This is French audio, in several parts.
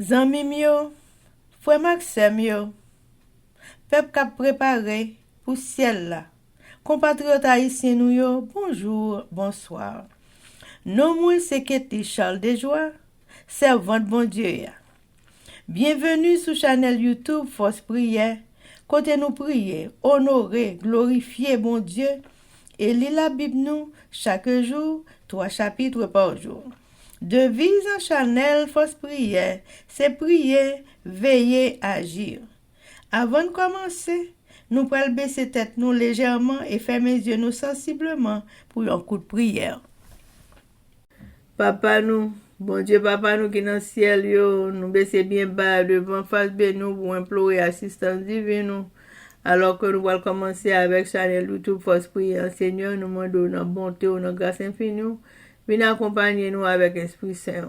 Zanmim yo, frère Maxime yo, peuple k'ap préparé pour ciel là. Compatriotes haïtiens nous yo, bonjour, bonsoir. Non moi c'est Ketty Charles Desjoie, servante bon Dieu ya. Bienvenue sur channel YouTube Force Prière, côté nous prier, honorer, glorifier bon Dieu et lire la Bible nous chaque jour, 3 chapitres par jour. Devise en channel Force Prière, c'est prier, veiller, agir. Avant de commencer, nous pouvons baisser tête nous légèrement et fermer les yeux nous sensiblement pour un coup de prière. Papa nous, bon Dieu, papa nous qui est dans le ciel, yo, nous baisser bien bas devant face de nous pour implorer assistance divine nous. Alors que nous allons commencer avec channel YouTube Force Prière, Seigneur, nous demandons notre bonté, notre grâce infinie. Viens accompagner nous avec l'Esprit Saint.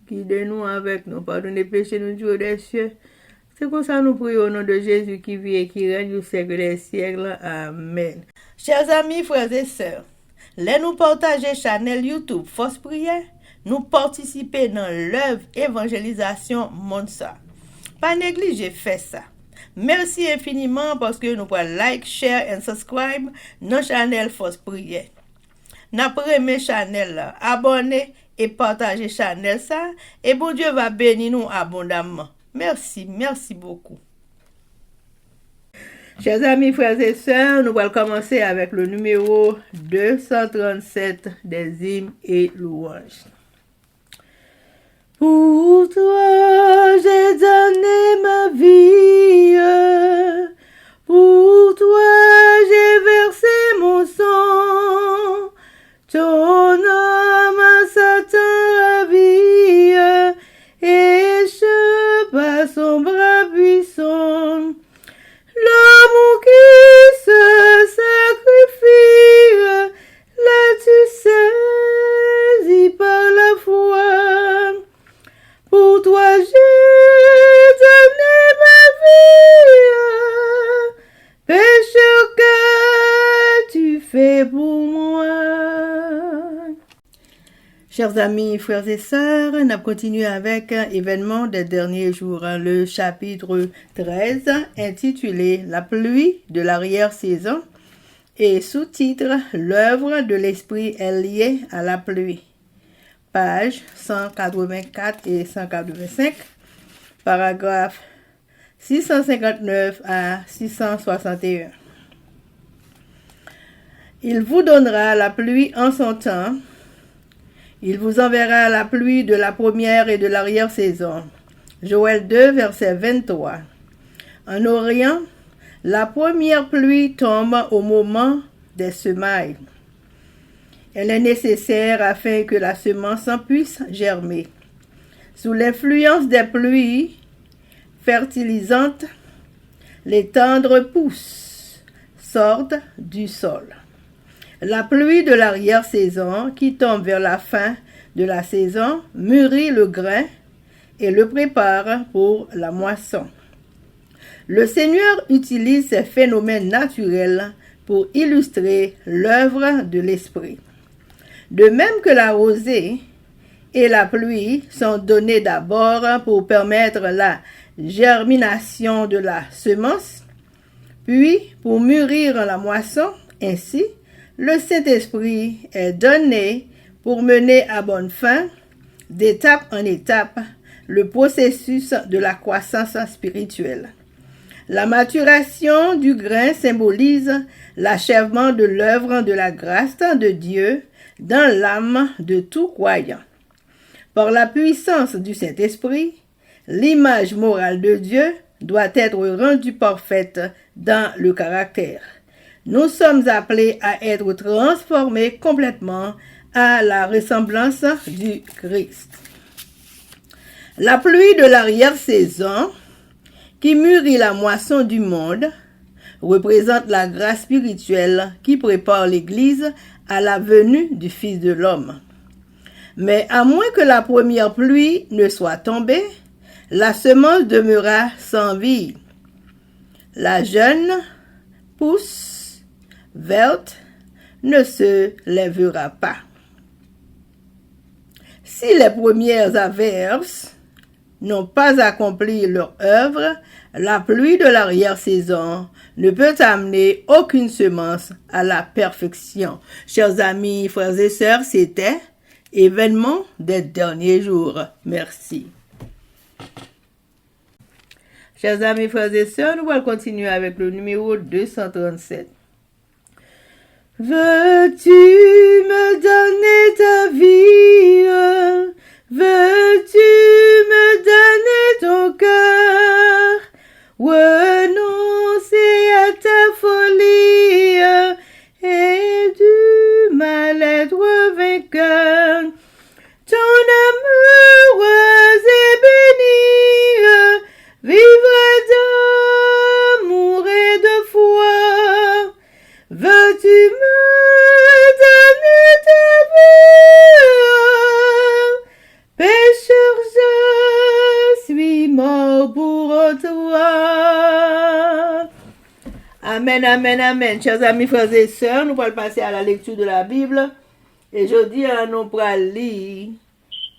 Guidez-nous avec nous. Pardonnez les péchés nous Dieu des cieux. C'est comme ça nous prions au nom de Jésus qui vit et qui règne au siècle des siècles. Amen. Chers amis, frères et sœurs, les nous partager channel YouTube Force Prière, nous participer dans l'œuvre évangélisation monde ça. Pas négliger faire ça. Merci infiniment parce que nous pouvons like, share et subscribe dans channel Force Prière. N'après mes channel là, abonnez et partagez channel ça et bon Dieu va bénir nous abondamment. Merci beaucoup. Chers amis, frères et sœurs, nous allons commencer avec le numéro 237 des hymnes et louanges. Pour toi, j'ai donné ma vie. Pour toi, j'ai versé mon sang. Ton âme, Satan ravie, et je bats son bras puissant. L'amour qui se sacrifie, l'as-tu saisi par la foi? Pour toi j'ai donné ma vie, péché que tu fais pour moi. Chers amis, frères et sœurs, on a continué avec événement des derniers jours, le chapitre 13 intitulé La pluie de l'arrière-saison et sous-titre L'œuvre de l'esprit est liée à la pluie. Pages 184 et 185, paragraphe 659 à 661. Il vous donnera la pluie en son temps. Il vous enverra la pluie de la première et de l'arrière-saison. Joël 2, verset 23. En Orient, la première pluie tombe au moment des semailles. Elle est nécessaire afin que la semence puisse germer. Sous l'influence des pluies fertilisantes, les tendres pousses sortent du sol. La pluie de l'arrière-saison qui tombe vers la fin de la saison mûrit le grain et le prépare pour la moisson. Le Seigneur utilise ces phénomènes naturels pour illustrer l'œuvre de l'Esprit. De même que la rosée et la pluie sont données d'abord pour permettre la germination de la semence, puis pour mûrir la moisson, ainsi, le Saint-Esprit est donné pour mener à bonne fin, d'étape en étape, le processus de la croissance spirituelle. La maturation du grain symbolise l'achèvement de l'œuvre de la grâce de Dieu dans l'âme de tout croyant. Par la puissance du Saint-Esprit, l'image morale de Dieu doit être rendue parfaite dans le caractère. Nous sommes appelés à être transformés complètement à la ressemblance du Christ. La pluie de l'arrière-saison, qui mûrit la moisson du monde, représente la grâce spirituelle qui prépare l'Église à la venue du Fils de l'homme. Mais à moins que la première pluie ne soit tombée, la semence demeura sans vie. La jeune pousse verte ne se lèvera pas. Si les premières averses n'ont pas accompli leur œuvre, la pluie de l'arrière-saison ne peut amener aucune semence à la perfection. Chers amis, frères et sœurs, c'était Événement des derniers jours. Merci. Chers amis, frères et sœurs, nous allons continuer avec le numéro 237. Veux-tu me donner ta vie? Veux-tu me donner ton cœur? Renoncer à ta folie et du mal-être vainqueur. Ton amour est béni, vivre d'amour et de foi. Veux-tu me donner ta vie? Pécheur, je suis mort pour toi. Amen, amen, amen. Chers amis, frères et sœurs, nous allons passer à la lecture de la Bible. Et je dis à nous allons lire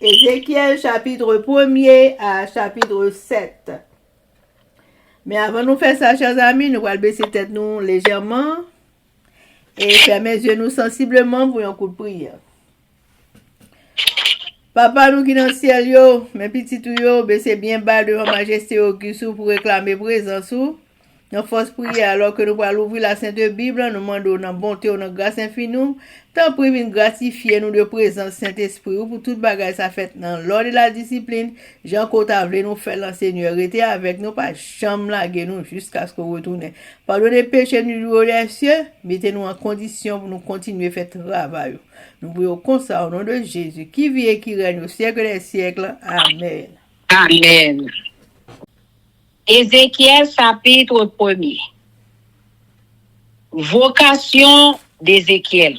Ézéchiel chapitre 1er à chapitre 7. Mais avant de nous faire ça, chers amis, nous allons baisser tête nous légèrement et fermer les yeux nous sensiblement pour un coup de prière. Papa nous qui dans le ciel, yo, mes petits tout yo, baissez bien bas devant majesté au Christ pour réclamer présence ou. Nous force prier alors que nous allons ouvrir la Sainte Bible, nous demandons dans bonté, dans grâce infinie, tant pour venir gratifier nous de présence Saint-Esprit ou pour toute bagaille ça fait dans l'ordre de la discipline. Jean Côte-Avelé nous fait l'Enseigneur, rester avec nous, pas chambre laguer nous jusqu'à ce qu'on retourne. Pardonnez péché nous les cieux, mettez-nous en condition pour nous continuer à faire travail. Nous prions comme ça au nom de Jésus, qui vit et qui règne au siècle des siècles. Amen. Amen. Ézéchiel chapitre 1er. Vocation d'Ézéchiel.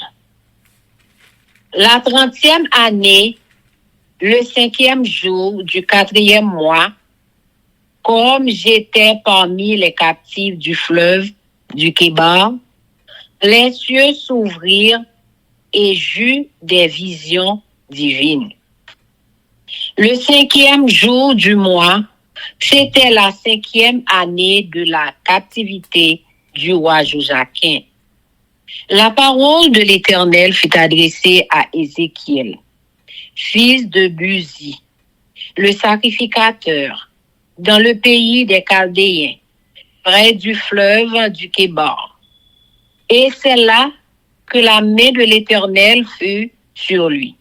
La 30e année, le 5e jour du 4e mois, comme j'étais parmi les captifs du fleuve du Kébar, les cieux s'ouvrirent et j'eus des visions divines. Le 5e jour du mois, c'était la 5e année de la captivité du roi Joachim. La parole de l'Éternel fut adressée à Ézéchiel, fils de Buzi, le sacrificateur, dans le pays des Chaldéens, près du fleuve du Kébar. Et c'est là que la main de l'Éternel fut sur lui.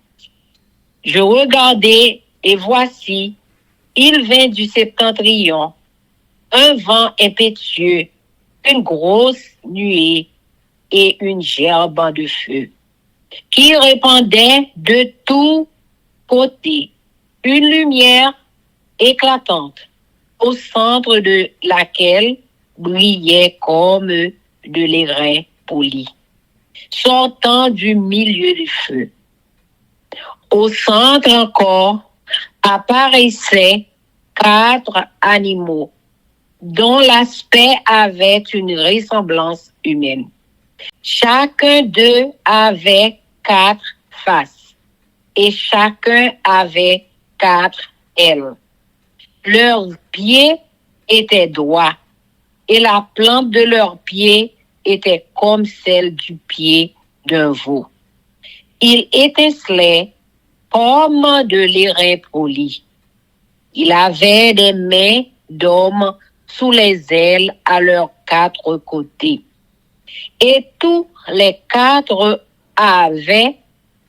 Je regardai, et voici, il vint du septentrion, un vent impétueux, une grosse nuée et une gerbe de feu, qui répandait de tous côtés une lumière éclatante, au centre de laquelle brillait comme de l'airain poli, sortant du milieu du feu. Au centre encore apparaissaient 4 animaux, dont l'aspect avait une ressemblance humaine. Chacun d'eux avait 4 faces, et chacun avait 4 ailes. Leurs pieds étaient droits, et la plante de leurs pieds était comme celle du pied d'un veau. Ils étincelaient comme de l'airain poli. Il avait des mains d'homme sous les ailes à leurs 4 côtés. Et tous les 4 avaient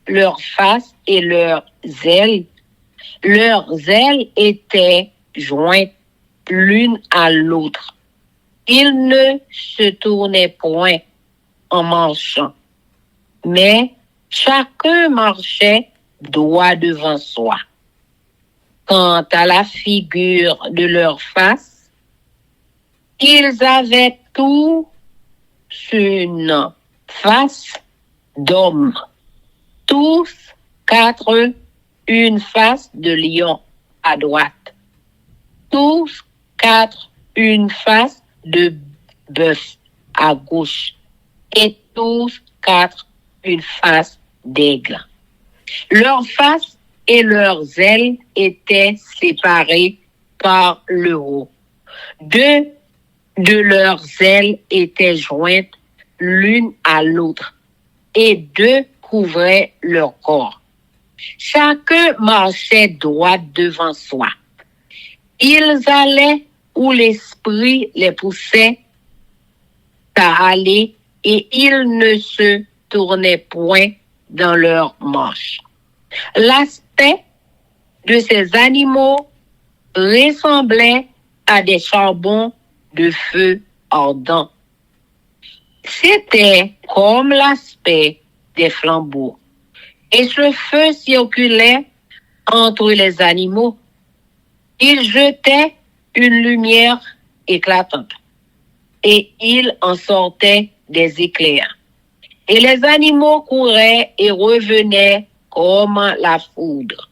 leurs faces et leurs ailes. Leurs ailes étaient jointes l'une à l'autre. Ils ne se tournaient point en marchant, mais chacun marchait droit devant soi. Quant à la figure de leur face, ils avaient tous une face d'homme, tous 4 une face de lion à droite, tous 4 une face de bœuf à gauche, et tous 4 une face d'aigle. Leurs faces et leurs ailes étaient séparées par le haut. Deux de leurs ailes étaient jointes l'une à l'autre, et deux couvraient leur corps. Chacun marchait droit devant soi. Ils allaient où l'esprit les poussait à aller, et ils ne se tournaient point dans leur marche. L'aspect de ces animaux ressemblait à des charbons de feu ardent. C'était comme l'aspect des flambeaux. Et ce feu circulait entre les animaux. Il jetait une lumière éclatante. Et il en sortait des éclairs. Et les animaux couraient et revenaient comme la foudre.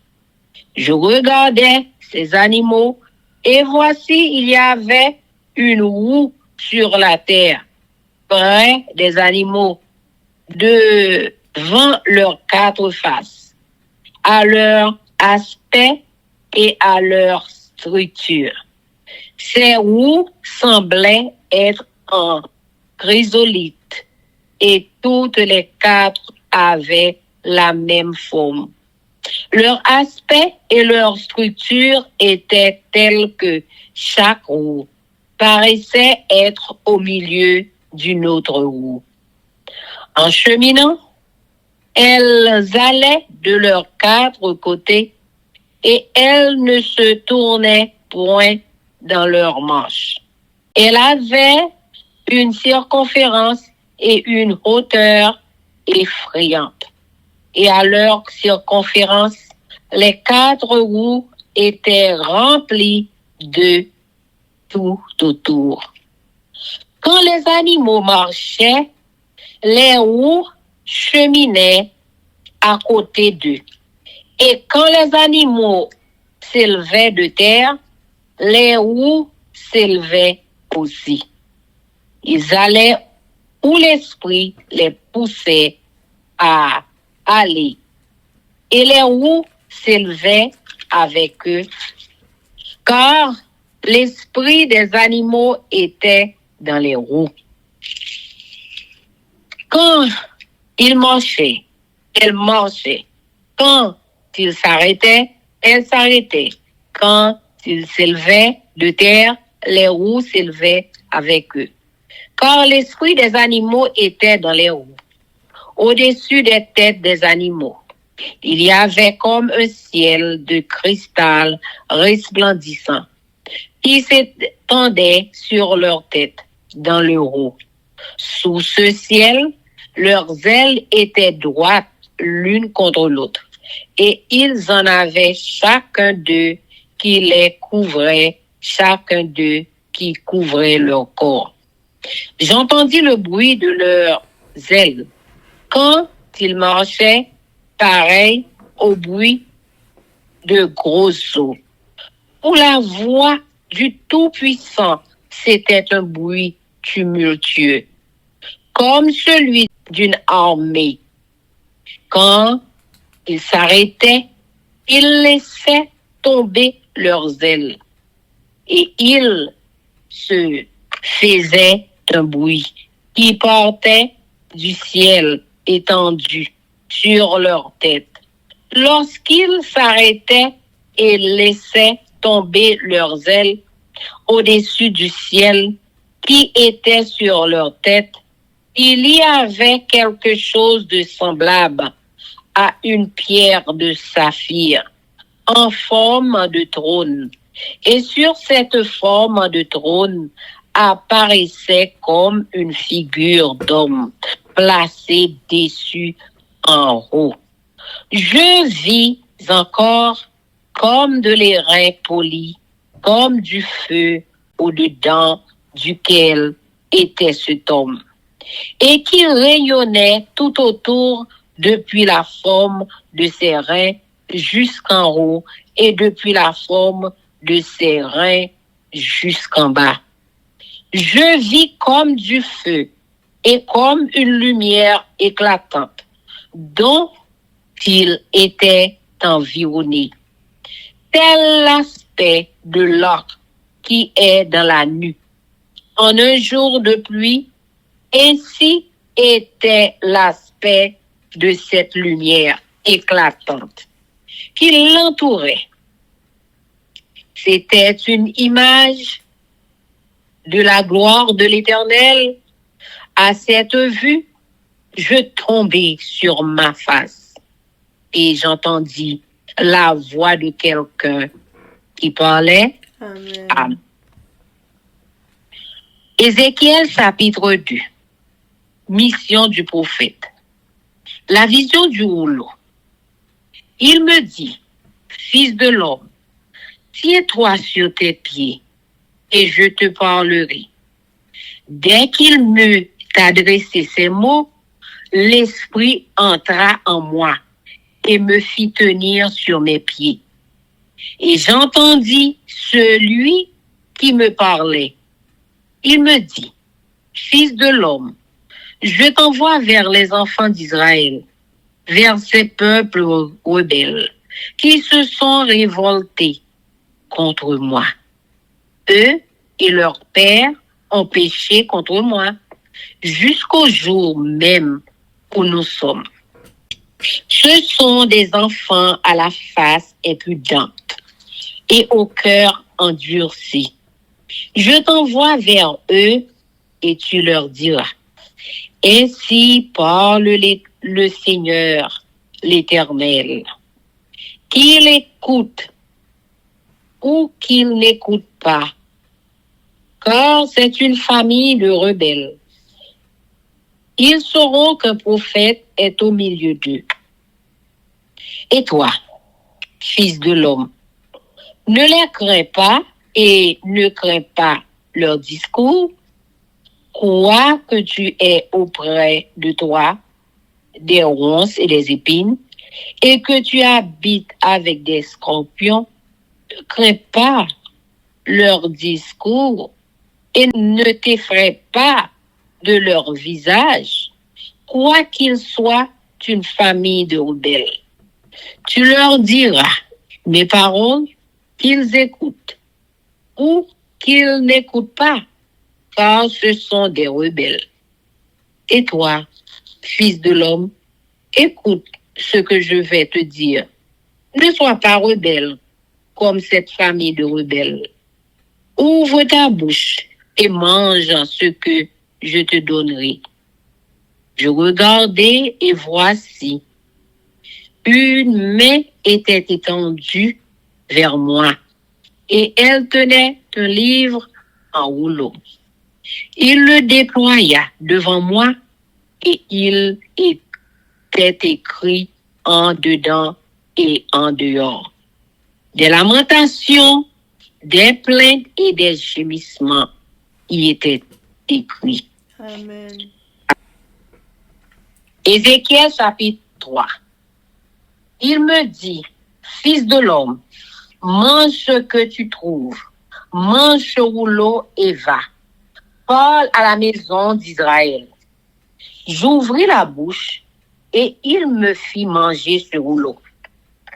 Je regardais ces animaux, et voici, il y avait une roue sur la terre, près des animaux, devant leurs quatre faces, à leur aspect et à leur structure. Ces roues semblaient être en chrysolite, et toutes les quatre avaient la même forme. Leur aspect et leur structure étaient tels que chaque roue paraissait être au milieu d'une autre roue. En cheminant, elles allaient de leurs quatre côtés et elles ne se tournaient point dans leurs manches. Elles avaient une circonférence et une hauteur effrayantes. Et à leur circonférence, les quatre roues étaient remplies de tout autour. Quand les animaux marchaient, les roues cheminaient à côté d'eux. Et quand les animaux s'élevaient de terre, les roues s'élevaient aussi. Ils allaient où l'esprit les poussait à aller. Et les roues s'élevaient avec eux, car l'esprit des animaux était dans les roues. Quand ils marchaient, elles marchaient. Quand ils s'arrêtaient, elles s'arrêtaient. Quand ils s'élevaient de terre, les roues s'élevaient avec eux. Car l'esprit des animaux était dans les roues, au-dessus des têtes des animaux. Il y avait comme un ciel de cristal resplendissant qui s'étendait sur leurs têtes dans le haut. Sous ce ciel, leurs ailes étaient droites l'une contre l'autre, et ils en avaient chacun d'eux qui les couvrait, chacun d'eux qui couvrait leur corps. J'entendis le bruit de leurs ailes quand ils marchaient, pareil au bruit de gros eaux. Pour la voix du Tout-Puissant, c'était un bruit tumultueux, comme celui d'une armée. Quand ils s'arrêtaient, ils laissaient tomber leurs ailes et ils se faisaient un bruit qui partait du ciel étendu sur leur tête. Lorsqu'ils s'arrêtaient et laissaient tomber leurs ailes au-dessus du ciel qui était sur leur tête, il y avait quelque chose de semblable à une pierre de saphir en forme de trône. Et sur cette forme de trône apparaissait comme une figure d'homme placée dessus en haut. Je vis encore comme de l'airain poli, comme du feu au-dedans duquel était cet homme, et qui rayonnait tout autour depuis la forme de ses reins jusqu'en haut et depuis la forme de ses reins jusqu'en bas. Je vis comme du feu et comme une lumière éclatante dont il était environné. Tel l'aspect de l'ocre qui est dans la nuit. En un jour de pluie, ainsi était l'aspect de cette lumière éclatante qui l'entourait. C'était une image de la gloire de l'Éternel. À cette vue, je tombai sur ma face et j'entendis la voix de quelqu'un qui parlait. Amen. Ézéchiel chapitre 2. Mission du prophète. La vision du rouleau. Il me dit, fils de l'homme, tiens-toi sur tes pieds et je te parlerai. Dès qu'il m'eut adressé ces mots, l'Esprit entra en moi et me fit tenir sur mes pieds. Et j'entendis celui qui me parlait. Il me dit, fils de l'homme, je t'envoie vers les enfants d'Israël, vers ces peuples rebelles qui se sont révoltés contre moi. Eux et leurs pères ont péché contre moi jusqu'au jour même où nous sommes. Ce sont des enfants à la face impudente et au cœur endurci. Je t'envoie vers eux et tu leur diras, ainsi parle le Seigneur, l'Éternel, qu'il écoute ou qu'il n'écoute pas, car c'est une famille de rebelles. Ils sauront qu'un prophète est au milieu d'eux. Et toi, fils de l'homme, ne les crains pas et ne crains pas leur discours. Crois que tu es auprès de toi des ronces et des épines et que tu habites avec des scorpions. Ne crains pas leur discours et ne t'effraie pas de leur visage, quoi qu'ils soient une famille de rebelles. Tu leur diras mes paroles, qu'ils écoutent ou qu'ils n'écoutent pas, car ce sont des rebelles. Et toi, fils de l'homme, écoute ce que je vais te dire. Ne sois pas rebelle comme cette famille de rebelles. Ouvre ta bouche et mange ce que je te donnerai. Je regardai et voici, une main était étendue vers moi et elle tenait un livre en rouleau. Il le déploya devant moi et il était écrit en dedans et en dehors. Des lamentations, des plaintes et des gémissements y étaient écrits. Amen. Ézéchiel chapitre 3. Il me dit, fils de l'homme, mange ce que tu trouves, mange ce rouleau et va. Parle à la maison d'Israël. J'ouvris la bouche et il me fit manger ce rouleau.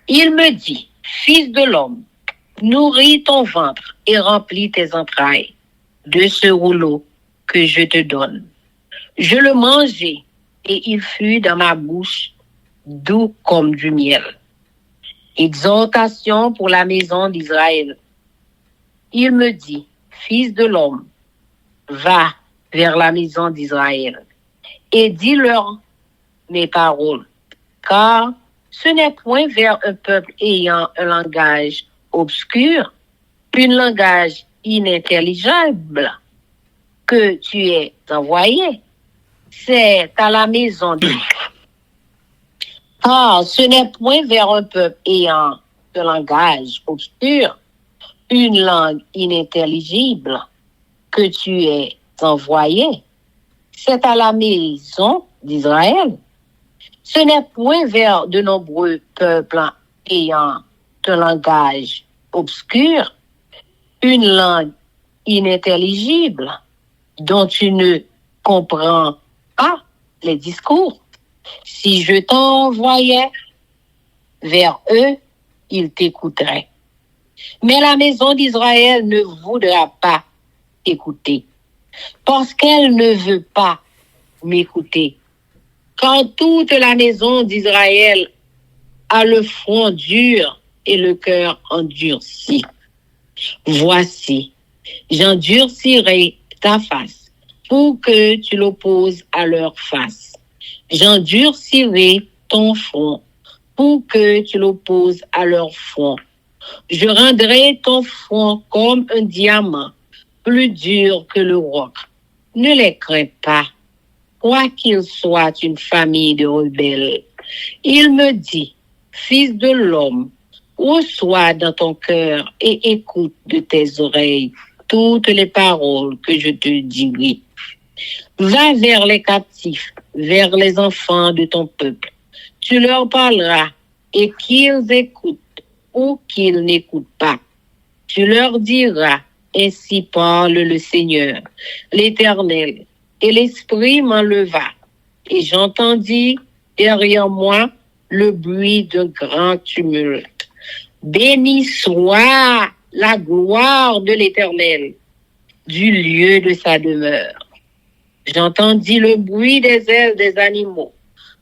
Il me dit, fils de l'homme, nourris ton ventre et remplis tes entrailles de ce rouleau que je te donne. Je le mangeai et il fut dans ma bouche doux comme du miel. Exhortation pour la maison d'Israël. Il me dit, fils de l'homme, va vers la maison d'Israël et dis-leur mes paroles, car ce n'est point vers un peuple ayant un langage obscur, un langage inintelligible que tu es envoyé. C'est à la maison de... Car ce n'est point vers un peuple ayant un langage obscur, une langue inintelligible que tu es envoyé. C'est à la maison d'Israël. Ce n'est point vers de nombreux peuples ayant un langage obscur, une langue inintelligible dont tu ne comprends pas les discours. Si je t'envoyais vers eux, ils t'écouteraient. Mais la maison d'Israël ne voudra pas écouter, parce qu'elle ne veut pas m'écouter. Quand toute la maison d'Israël a le front dur et le cœur endurci, voici, j'endurcirai ta face pour que tu l'opposes à leur face. J'endurcirai ton front pour que tu l'opposes à leur front. Je rendrai ton front comme un diamant, plus dur que le roc. Ne les crains pas, quoi qu'ils soient une famille de rebelles. Il me dit, fils de l'homme, reçois dans ton cœur et écoute de tes oreilles toutes les paroles que je te dirai. Va vers les captifs, vers les enfants de ton peuple. Tu leur parleras et qu'ils écoutent ou qu'ils n'écoutent pas. Tu leur diras, ainsi parle le Seigneur, l'Éternel. Et l'Esprit m'enleva. Et j'entendis derrière moi le bruit d'un grand tumulte. Béni soit la gloire de l'Éternel du lieu de sa demeure. J'entendis le bruit des ailes des animaux,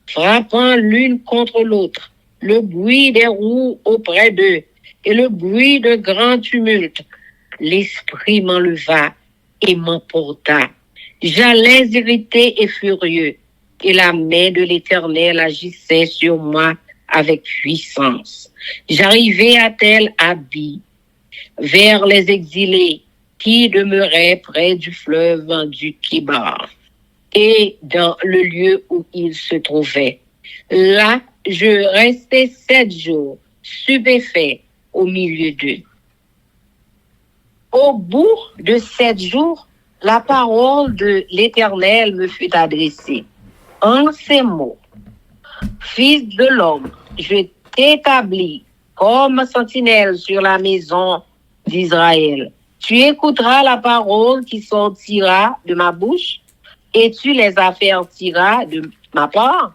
frappant l'une contre l'autre, le bruit des roues auprès d'eux, et le bruit de grands tumultes. L'Esprit m'enleva et m'emporta. J'allais irrité et furieux, et la main de l'Éternel agissait sur moi avec puissance. J'arrivai à Tel Abib, vers les exilés qui demeuraient près du fleuve du Kibar, et dans le lieu où ils se trouvaient. Là, je restai 7 jours, stupéfait au milieu d'eux. Au bout de 7 jours, la parole de l'Éternel me fut adressée. En ces mots, fils de l'homme, je t'établis comme sentinelle sur la maison d'Israël. Tu écouteras la parole qui sortira de ma bouche et tu les avertiras de ma part.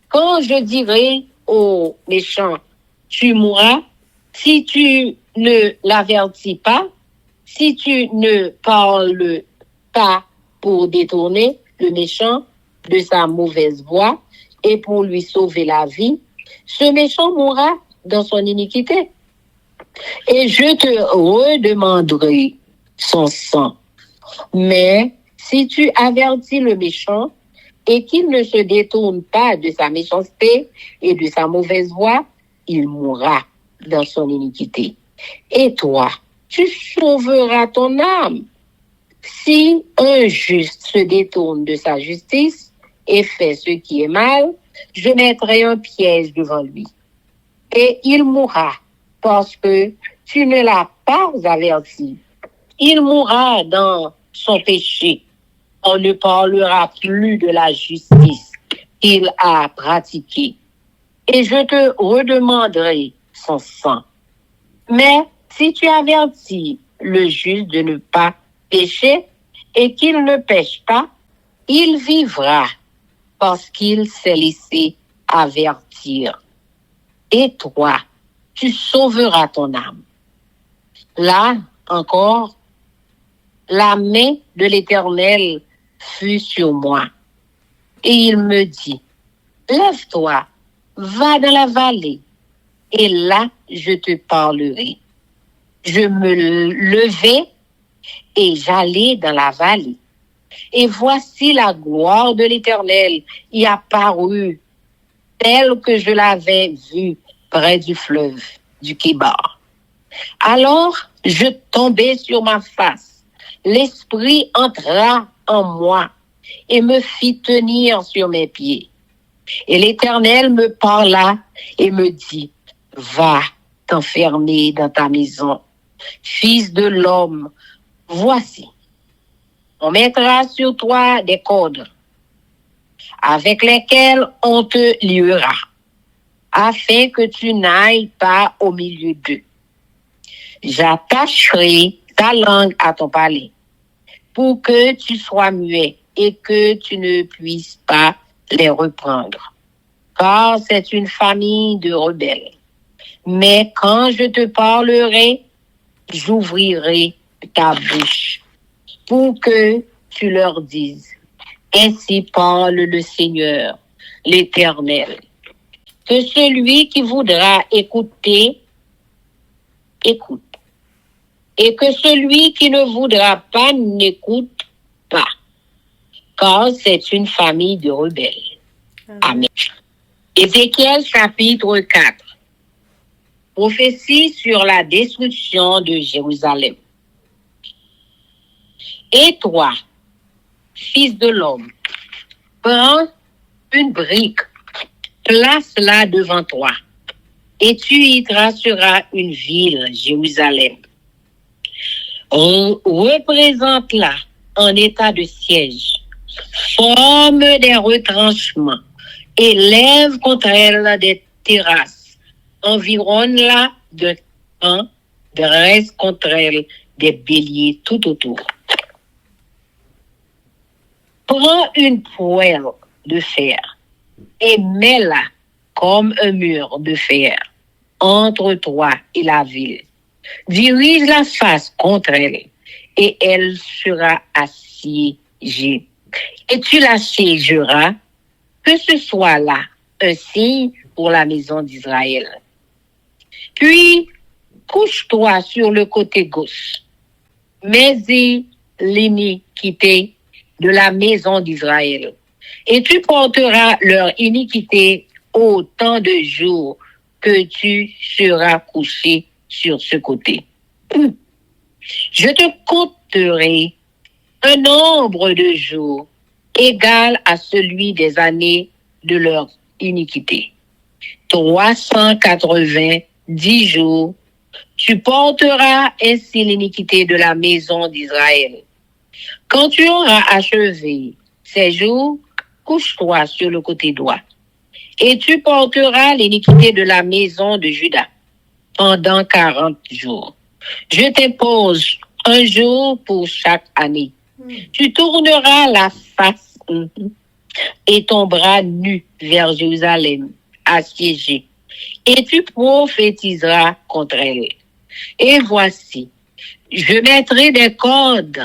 Quand je dirai aux méchants, tu mourras, si tu ne l'avertis pas, si tu ne parles pas pour détourner le méchant de sa mauvaise voie et pour lui sauver la vie, ce méchant mourra dans son iniquité. Et je te redemanderai son sang. Mais si tu avertis le méchant et qu'il ne se détourne pas de sa méchanceté et de sa mauvaise voie, il mourra dans son iniquité. Et toi, tu sauveras ton âme. Si un juste se détourne de sa justice et fait ce qui est mal, je mettrai un piège devant lui. Et il mourra parce que tu ne l'as pas averti. Il mourra dans son péché. On ne parlera plus de la justice qu'il a pratiquée. Et je te redemanderai son sang. Mais si tu avertis le juste de ne pas pécher et qu'il ne pêche pas, il vivra parce qu'il s'est laissé avertir. Et toi, tu sauveras ton âme. Là encore, la main de l'Éternel fut sur moi. Et il me dit, lève-toi, va dans la vallée, et là je te parlerai. Je me levai et j'allai dans la vallée. Et voici la gloire de l'Éternel y apparut, telle que je l'avais vue près du fleuve du Kibar. Alors je tombai sur ma face. L'Esprit entra en moi et me fit tenir sur mes pieds. Et l'Éternel me parla et me dit, va t'enfermer dans ta maison. Fils de l'homme, voici, on mettra sur toi des cordes avec lesquelles on te liera, afin que tu n'ailles pas au milieu d'eux. J'attacherai ta langue à ton palais pour que tu sois muet et que tu ne puisses pas les reprendre, car c'est une famille de rebelles. Mais quand je te parlerai, j'ouvrirai ta bouche pour que tu leur dises, ainsi parle le Seigneur, l'Éternel, que celui qui voudra écouter, écoute, et que celui qui ne voudra pas n'écoute pas, car c'est une famille de rebelles. Amen. Ézéchiel chapitre 4. Prophétie sur la destruction de Jérusalem. Et toi, fils de l'homme, prends une brique, place-la devant toi, et tu y traceras une ville, Jérusalem. Représente-la en état de siège, forme des retranchements, élève contre elle des terrasses, environne-la de camps, dresse contre elle des béliers tout autour. Prends une poêle de fer et mets-la comme un mur de fer entre toi et la ville. Dirige la face contre elle et elle sera assiégée. Et tu l'assiégeras, que ce soit là un signe pour la maison d'Israël. Puis, couche-toi sur le côté gauche, mais-y l'iniquité de la maison d'Israël. Et tu porteras leur iniquité autant de jours que tu seras couché sur ce côté. Je te compterai un nombre de jours égal à celui des années de leur iniquité. 390 jours. Tu porteras ainsi l'iniquité de la maison d'Israël. Quand tu auras achevé ces jours, couche-toi sur le côté droit. Et tu porteras l'iniquité de la maison de Juda pendant 40 jours. Je t'impose un jour pour chaque année. Tu tourneras la face et ton bras nu vers Jérusalem, assiégé. Et tu prophétiseras contre elle. Et voici, je mettrai des cordes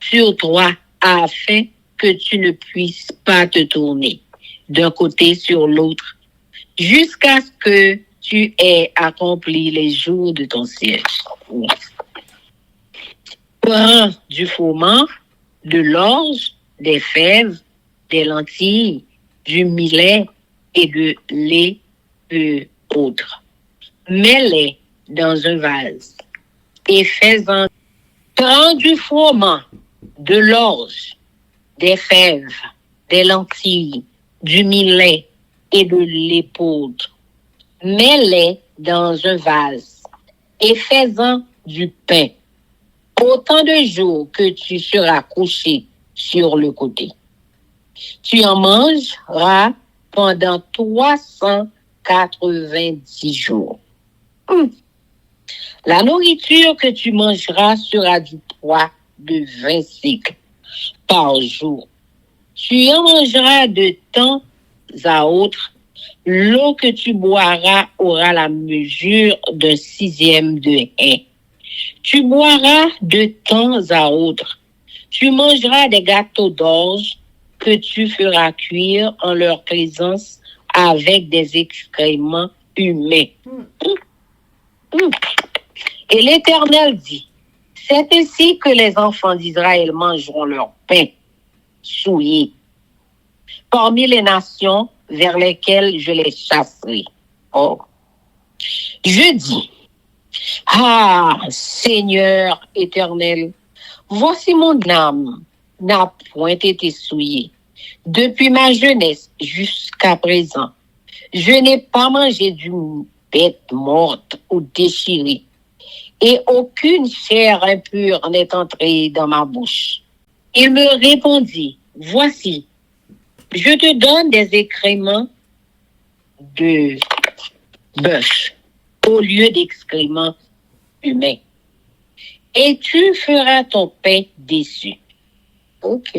sur toi afin que tu ne puisses pas te tourner d'un côté sur l'autre jusqu'à ce que tu aies accompli les jours de ton siège. Prends du froment, de l'orge, des fèves, des lentilles, du millet et de lait autres. Mets-les dans un vase et fais-en. Prends du froment, de l'orge, des fèves, des lentilles, du millet et de lait poudre. Mets-les dans un vase et fais-en du pain. Autant de jours que tu seras couché sur le côté. Tu en mangeras pendant 390 jours. La nourriture que tu mangeras sera du poids de 20 cycles par jour. Tu en mangeras de temps à autre. L'eau que tu boiras aura la mesure d'un 6e de hin. Tu boiras de temps à autre. Tu mangeras des gâteaux d'orge que tu feras cuire en leur présence avec des excréments humains. Et l'Éternel dit, c'est ainsi que les enfants d'Israël mangeront leur pain souillé parmi les nations vers lesquelles je les chasserai. Oh. Je dis, ah, Seigneur éternel, voici mon âme n'a point été souillée. Depuis ma jeunesse jusqu'à présent, je n'ai pas mangé d'une bête morte ou déchirée, et aucune chair impure n'est entrée dans ma bouche. Il me répondit, voici, je te donne des excréments de bœuf au lieu d'excréments humains. Et tu feras ton pain dessus. Ok.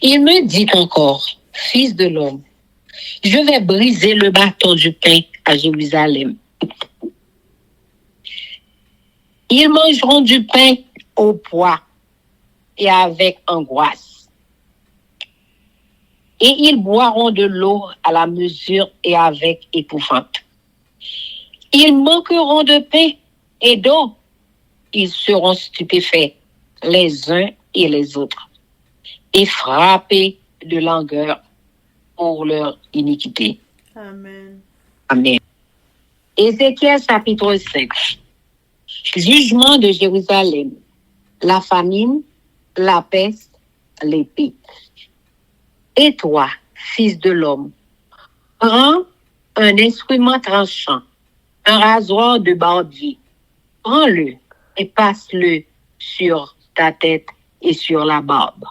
Il me dit encore, fils de l'homme, je vais briser le bâton du pain à Jérusalem Ils mangeront du pain au poids et avec angoisse. Et ils boiront de l'eau à la mesure et avec épouvante. Ils manqueront de pain et d'eau. Ils seront stupéfaits les uns et les autres et frappés de langueur pour leur iniquité. Amen. Amen. Ézéchiel chapitre 5. Jugement de Jérusalem. La famine, la peste, l'épée. Et toi, fils de l'homme, prends un instrument tranchant, un rasoir de barbier. Prends-le et passe-le sur ta tête et sur la barbe.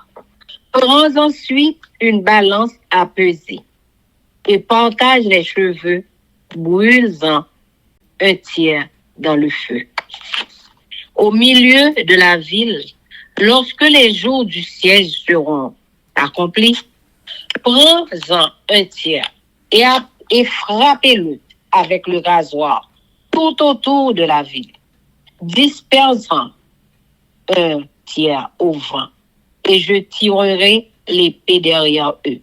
Prends ensuite une balance à peser et partage les cheveux, brûle-en un tiers dans le feu. Au milieu de la ville, lorsque les jours du siège seront accomplis, prends-en un tiers et frappez-le avec le rasoir tout autour de la ville. Disperse-en un tiers au vent et je tirerai l'épée derrière eux.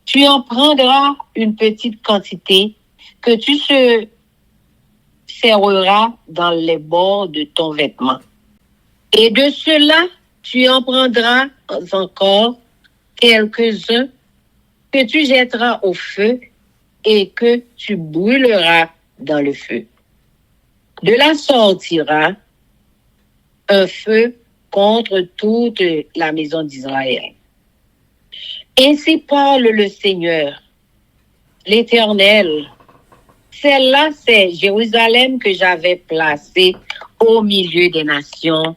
Tu en prendras une petite quantité que tu serreras dans les bords de ton vêtement. Et de cela, tu en prendras encore quelques-uns que tu jetteras au feu et que tu brûleras dans le feu. De là sortira un feu contre toute la maison d'Israël. Ainsi parle le Seigneur, l'Éternel. Celle-là, c'est Jérusalem que j'avais placée au milieu des nations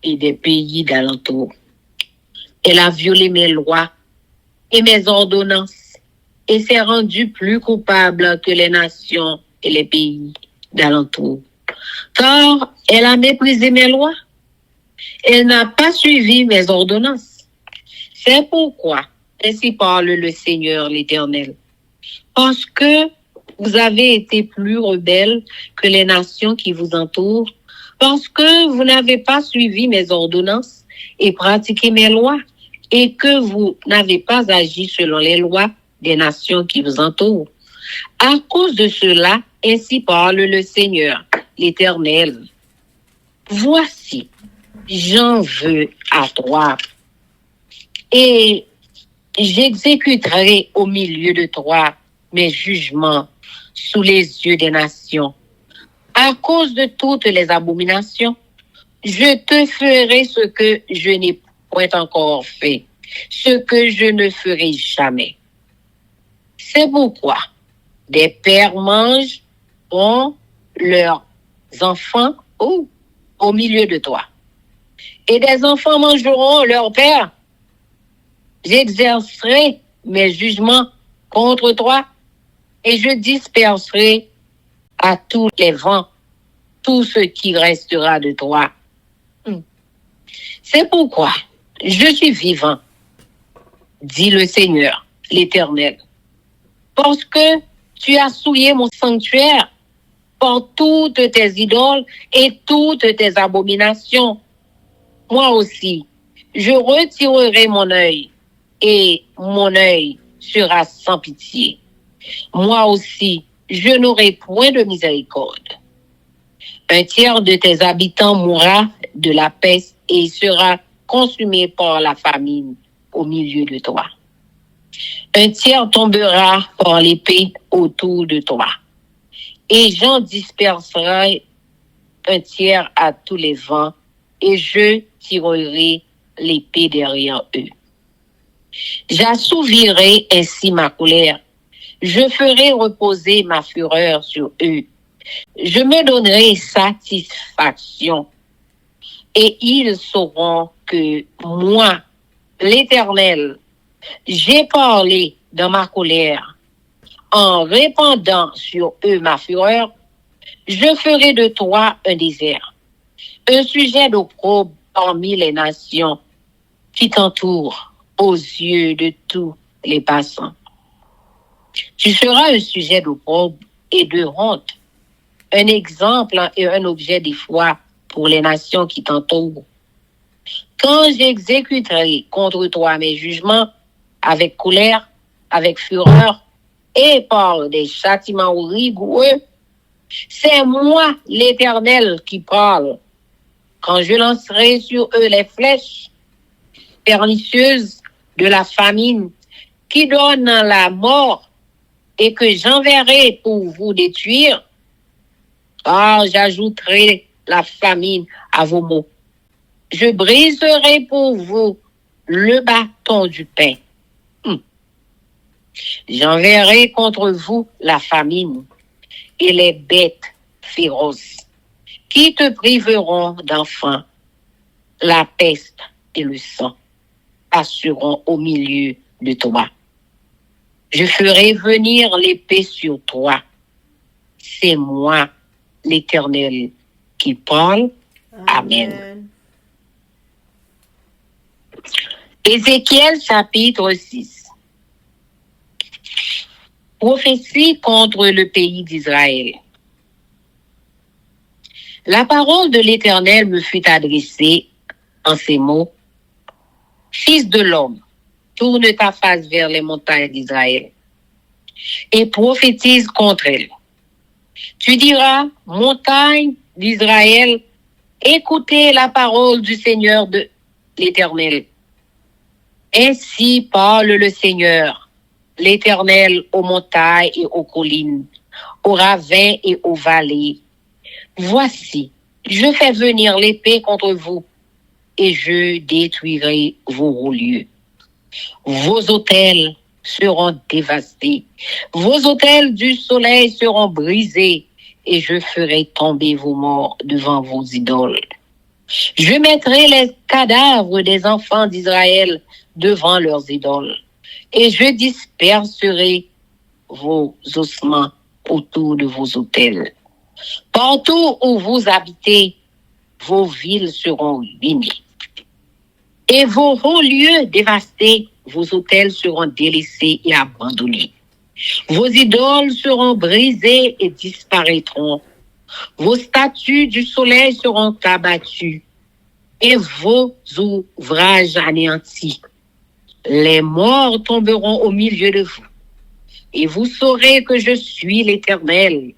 et des pays d'alentour. Elle a violé mes lois et mes ordonnances et s'est rendue plus coupable que les nations et les pays d'alentour. Car elle a méprisé mes lois. Elle n'a pas suivi mes ordonnances. C'est pourquoi, ainsi parle le Seigneur l'Éternel, parce que vous avez été plus rebelles que les nations qui vous entourent, parce que vous n'avez pas suivi mes ordonnances et pratiqué mes lois, et que vous n'avez pas agi selon les lois des nations qui vous entourent. À cause de cela, ainsi parle le Seigneur, l'Éternel. Voici, j'en veux à toi, et j'exécuterai au milieu de toi mes jugements sous les yeux des nations. À cause de toutes les abominations, je te ferai ce que je n'ai point encore fait, ce que je ne ferai jamais. C'est pourquoi des pères mangent leurs enfants au milieu de toi, et des enfants mangeront leurs pères. J'exercerai mes jugements contre toi et je disperserai à tous les vents tout ce qui restera de toi. C'est pourquoi je suis vivant, dit le Seigneur, l'Éternel, parce que tu as souillé mon sanctuaire par toutes tes idoles et toutes tes abominations. Moi aussi, je retirerai mon œil et mon œil sera sans pitié. Moi aussi, je n'aurai point de miséricorde. Un tiers de tes habitants mourra de la peste et il sera consumé par la famine au milieu de toi. Un tiers tombera par l'épée autour de toi. Et j'en disperserai un tiers à tous les vents et je tirerai l'épée derrière eux. J'assouvirai ainsi ma colère. Je ferai reposer ma fureur sur eux. Je me donnerai satisfaction. Et ils sauront que moi, l'Éternel, j'ai parlé dans ma colère. En répandant sur eux ma fureur, je ferai de toi un désert, un sujet d'opprobre parmi les nations qui t'entourent aux yeux de tous les passants. Tu seras un sujet d'opprobre et de honte, un exemple et un objet d'effroi pour les nations qui t'entourent. Quand j'exécuterai contre toi mes jugements avec colère, avec fureur et par des châtiments rigoureux, c'est moi, l'Éternel, qui parle. Quand je lancerai sur eux les flèches pernicieuses de la famine qui donnent la mort et que j'enverrai pour vous détruire, j'ajouterai la famine à vos maux. Je briserai pour vous le bâton du pain. J'enverrai contre vous la famine et les bêtes féroces qui te priveront d'enfants. La peste et le sang passeront au milieu de toi. Je ferai venir l'épée sur toi. C'est moi, l'Éternel, qui parle. Amen. Ézéchiel chapitre 6. Prophétie contre le pays d'Israël. La parole de l'Éternel me fut adressée en ces mots. Fils de l'homme, tourne ta face vers les montagnes d'Israël et prophétise contre elles. Tu diras, montagne d'Israël, écoutez la parole du Seigneur de l'Éternel. Ainsi parle le Seigneur, l'Éternel aux montagnes et aux collines, aux ravins et aux vallées. Voici, je fais venir l'épée contre vous et je détruirai vos hauts lieux. Vos autels seront dévastés, vos autels du soleil seront brisés et je ferai tomber vos morts devant vos idoles. Je mettrai les cadavres des enfants d'Israël devant leurs idoles et je disperserai vos ossements autour de vos autels. Partout où vous habitez, vos villes seront ruinées. Et vos hauts lieux dévastés, vos autels seront délaissés et abandonnés. Vos idoles seront brisées et disparaîtront. Vos statues du soleil seront abattues et vos ouvrages anéantis. Les morts tomberont au milieu de vous. Et vous saurez que je suis l'Éternel.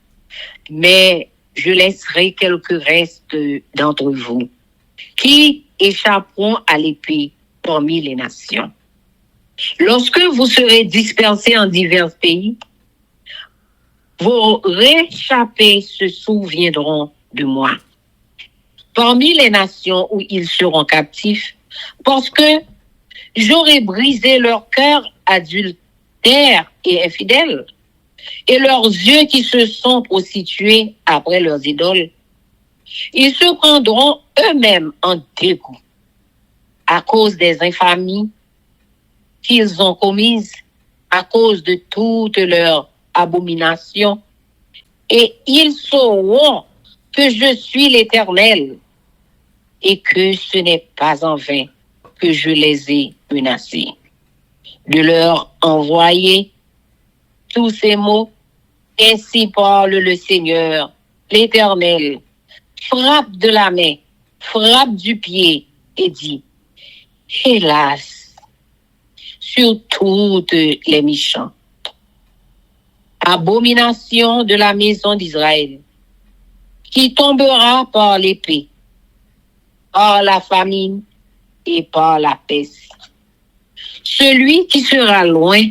Mais je laisserai quelques restes d'entre vous qui échapperont à l'épée parmi les nations. Lorsque vous serez dispersés en divers pays, vos réchappés se souviendront de moi parmi les nations où ils seront captifs, parce que j'aurai brisé leur cœur adultère et infidèle, et leurs yeux qui se sont prostitués après leurs idoles. Ils se prendront eux-mêmes en dégoût à cause des infamies qu'ils ont commises, à cause de toutes leurs abominations, et ils sauront que je suis l'Éternel et que ce n'est pas en vain que je les ai menacés de leur envoyer tous ces mots. Ainsi parle le Seigneur, l'Éternel. Frappe de la main, frappe du pied et dit, hélas, sur toutes les méchants, abomination de la maison d'Israël, qui tombera par l'épée, par la famine et par la peste. Celui qui sera loin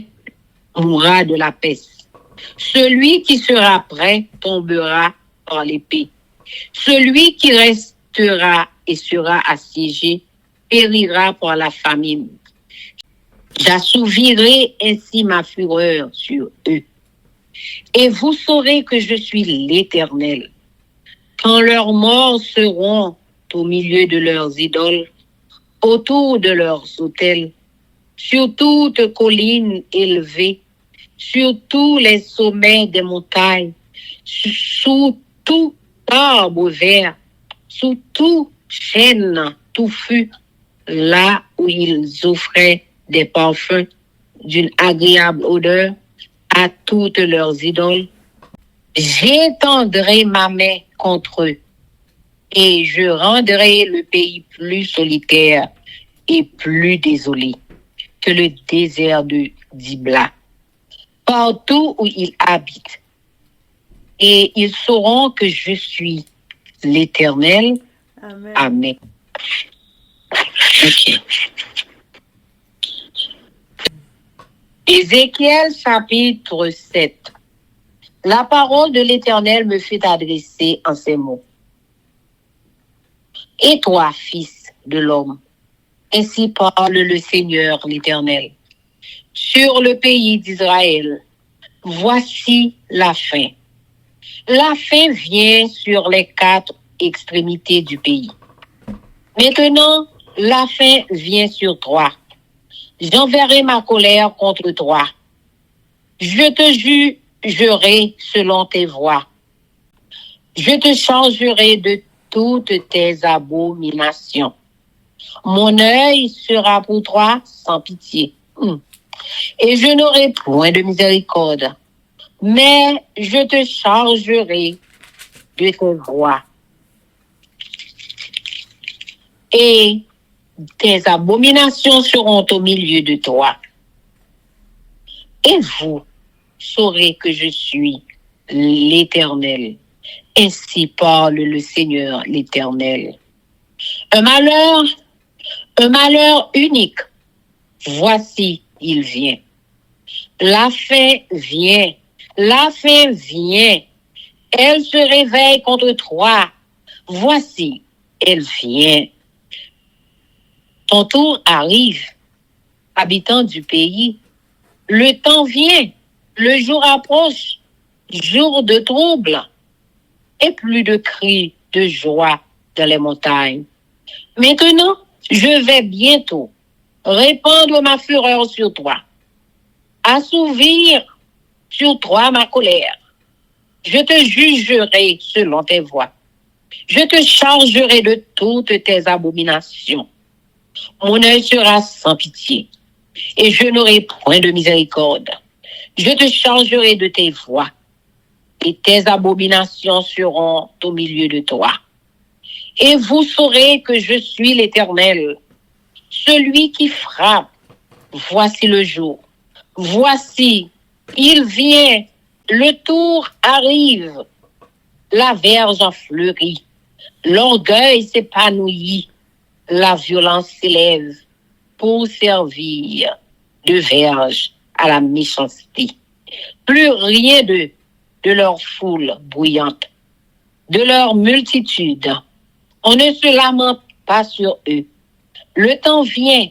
mourra de la peste. Celui qui sera près tombera par l'épée. Celui qui restera et sera assiégé périra par la famine. J'assouvirai ainsi ma fureur sur eux. Et vous saurez que je suis l'Éternel. Quand leurs morts seront au milieu de leurs idoles, autour de leurs autels, sur toute colline élevée, sur tous les sommets des montagnes, sous tout arbre vert, sous tout chêne touffu, là où ils offraient des parfums d'une agréable odeur à toutes leurs idoles, j'étendrai ma main contre eux et je rendrai le pays plus solitaire et plus désolé que le désert de Dibla, partout où ils habitent. Et ils sauront que je suis l'Éternel. Amen. Amen. Ok. Ézéchiel chapitre 7. La parole de l'Éternel me fut adressée en ces mots. Et toi, fils de l'homme, ainsi parle le Seigneur l'Éternel. Sur le pays d'Israël, voici la fin. La fin vient sur les 4 extrémités du pays. Maintenant, la fin vient sur toi. J'enverrai ma colère contre toi. Je te jugerai selon tes voies. Je te chargerai de toutes tes abominations. Mon œil sera pour toi sans pitié. Et je n'aurai point de miséricorde. Mais je te chargerai de tes voies. Et tes abominations seront au milieu de toi. Et vous saurez que je suis l'Éternel. Ainsi parle le Seigneur l'Éternel. Un malheur unique. Voici, il vient. La fin vient. La fin vient. Elle se réveille contre toi. Voici, elle vient. Ton tour arrive, habitant du pays. Le temps vient, le jour approche, jour de trouble, et plus de cris de joie dans les montagnes. Maintenant, je vais bientôt répandre ma fureur sur toi, assouvir sur toi ma colère. Je te jugerai selon tes voies. Je te chargerai de toutes tes abominations. Mon œil sera sans pitié, et je n'aurai point de miséricorde. Je te chargerai de tes voies, et tes abominations seront au milieu de toi. Et vous saurez que je suis l'Éternel, celui qui frappe. Voici le jour. Voici, il vient, le tour arrive. La verge fleurit, l'orgueil s'épanouit. La violence s'élève pour servir de verge à la méchanceté. Plus rien de leur foule bruyante, de leur multitude. On ne se lamente pas sur eux. Le temps vient,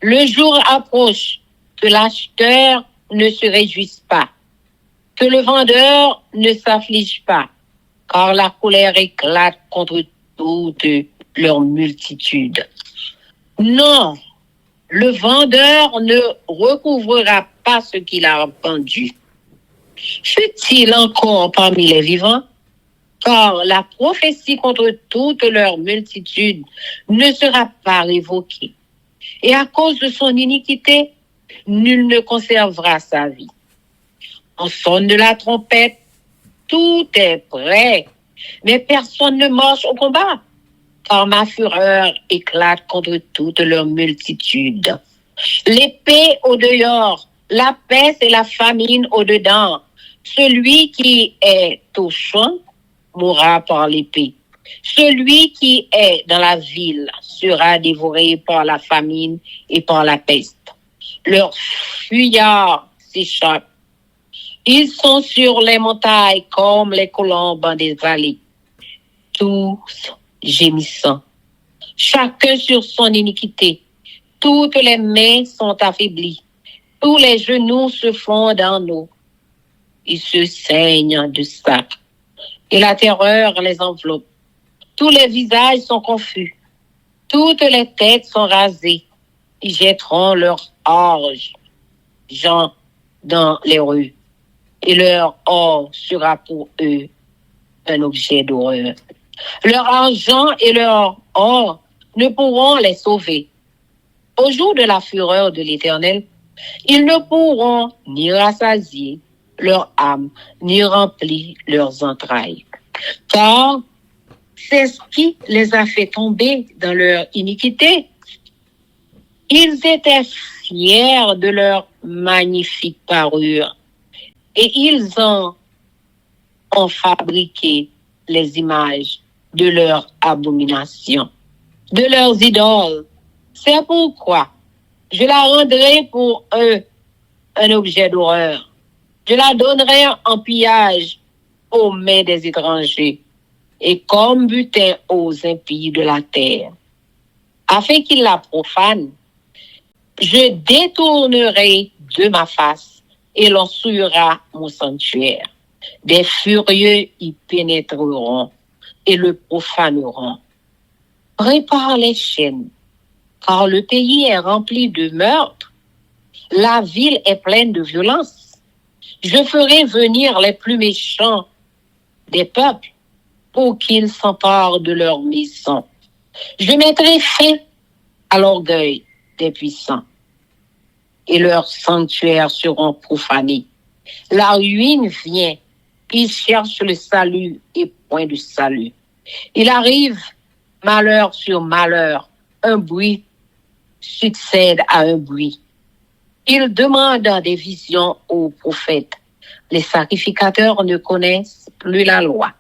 le jour approche, que l'acheteur ne se réjouisse pas, que le vendeur ne s'afflige pas, car la colère éclate contre toute leur multitude. Non, le vendeur ne recouvrera pas ce qu'il a vendu. Fut-il encore parmi les vivants? Car la prophétie contre toute leur multitude ne sera pas révoquée. Et à cause de son iniquité, nul ne conservera sa vie. On sonne de la trompette, tout est prêt, mais personne ne marche au combat. Car ma fureur éclate contre toute leur multitude. L'épée au dehors, la peste et la famine au dedans. Celui qui est au champ mourra par l'épée. Celui qui est dans la ville sera dévoré par la famine et par la peste. Leurs fuyards s'échappent. Ils sont sur les montagnes comme les colombes dans des vallées. Tous gémissant, chacun sur son iniquité. Toutes les mains sont affaiblies, tous les genoux se fondent en eau. Ils se saignent de sac, et la terreur les enveloppe. Tous les visages sont confus, toutes les têtes sont rasées. Ils jetteront leur orge dans les rues, et leur or sera pour eux un objet d'horreur. Leur argent et leur or ne pourront les sauver. Au jour de la fureur de l'Éternel, ils ne pourront ni rassasier leur âme, ni remplir leurs entrailles. Car C'est ce qui les a fait tomber dans leur iniquité. Ils étaient fiers de leur magnifique parure et ils ont fabriqué les images de leur abomination, de leurs idoles. C'est pourquoi je la rendrai pour eux un objet d'horreur. Je la donnerai en pillage aux mains des étrangers et comme butin aux impies de la terre. Afin qu'ils la profanent, je détournerai de ma face et l'on souillera mon sanctuaire. Des furieux y pénétreront et le profaneront. Prépare les chaînes, car le pays est rempli de meurtres. La ville est pleine de violence. Je ferai venir les plus méchants des peuples pour qu'ils s'emparent de leur maison. Je mettrai fin à l'orgueil des puissants et leurs sanctuaires seront profanés. La ruine vient, ils cherchent le salut et point de salut. Il arrive malheur sur malheur, un bruit succède à un bruit. Ils demandent des visions aux prophètes. Les sacrificateurs ne connaissent plus la loi.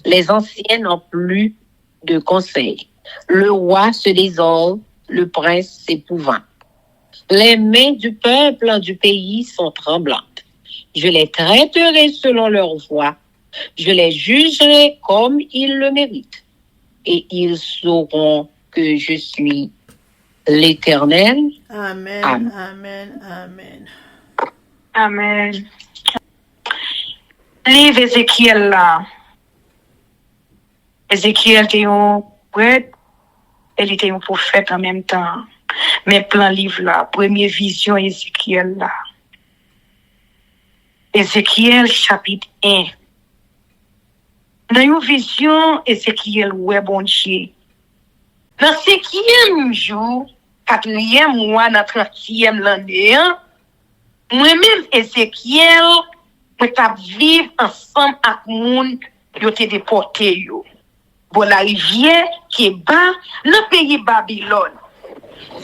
Les anciens n'ont plus de conseils. Le roi se désole, le prince s'épouvante. Les mains du peuple du pays sont tremblantes. Je les traiterai selon leur voie. Je les jugerai comme ils le méritent. Et ils sauront que je suis l'Éternel. Amen, Amen. amen, amen. Amen. Livre Ézéchiel là. Ézéchiel était un prêtre, elle était un prophète en même temps. Mais plein livre là, première vision Ézéchiel là. Ézéchiel chapitre 1. Dans une vision, Ézéchiel ouais bon Dieu. Dans 5e jour, 4e mois, dans 30e l'année, moi-même Ézéchiel, moi t'a vivre ensemble avec moun yo te déporté yo. Bon la rivière qui est bas dans le pays Babylone.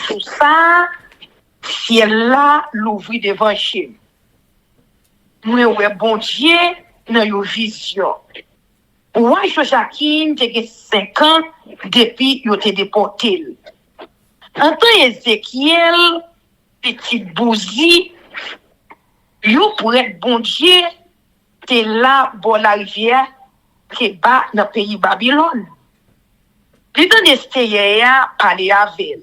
Pour ça, ciel là l'ouvrit devant chez. Moi ouais bon Dieu dans une vision. Roi Joachim te gen 5 ans depuis yo te déporté. En temps Ézéchiel, petit bousi, yo pour être bon Dieu, te là bon la rivière qui bat dans le pays Babylone. Puis dans l'esteye ya parler avec elle.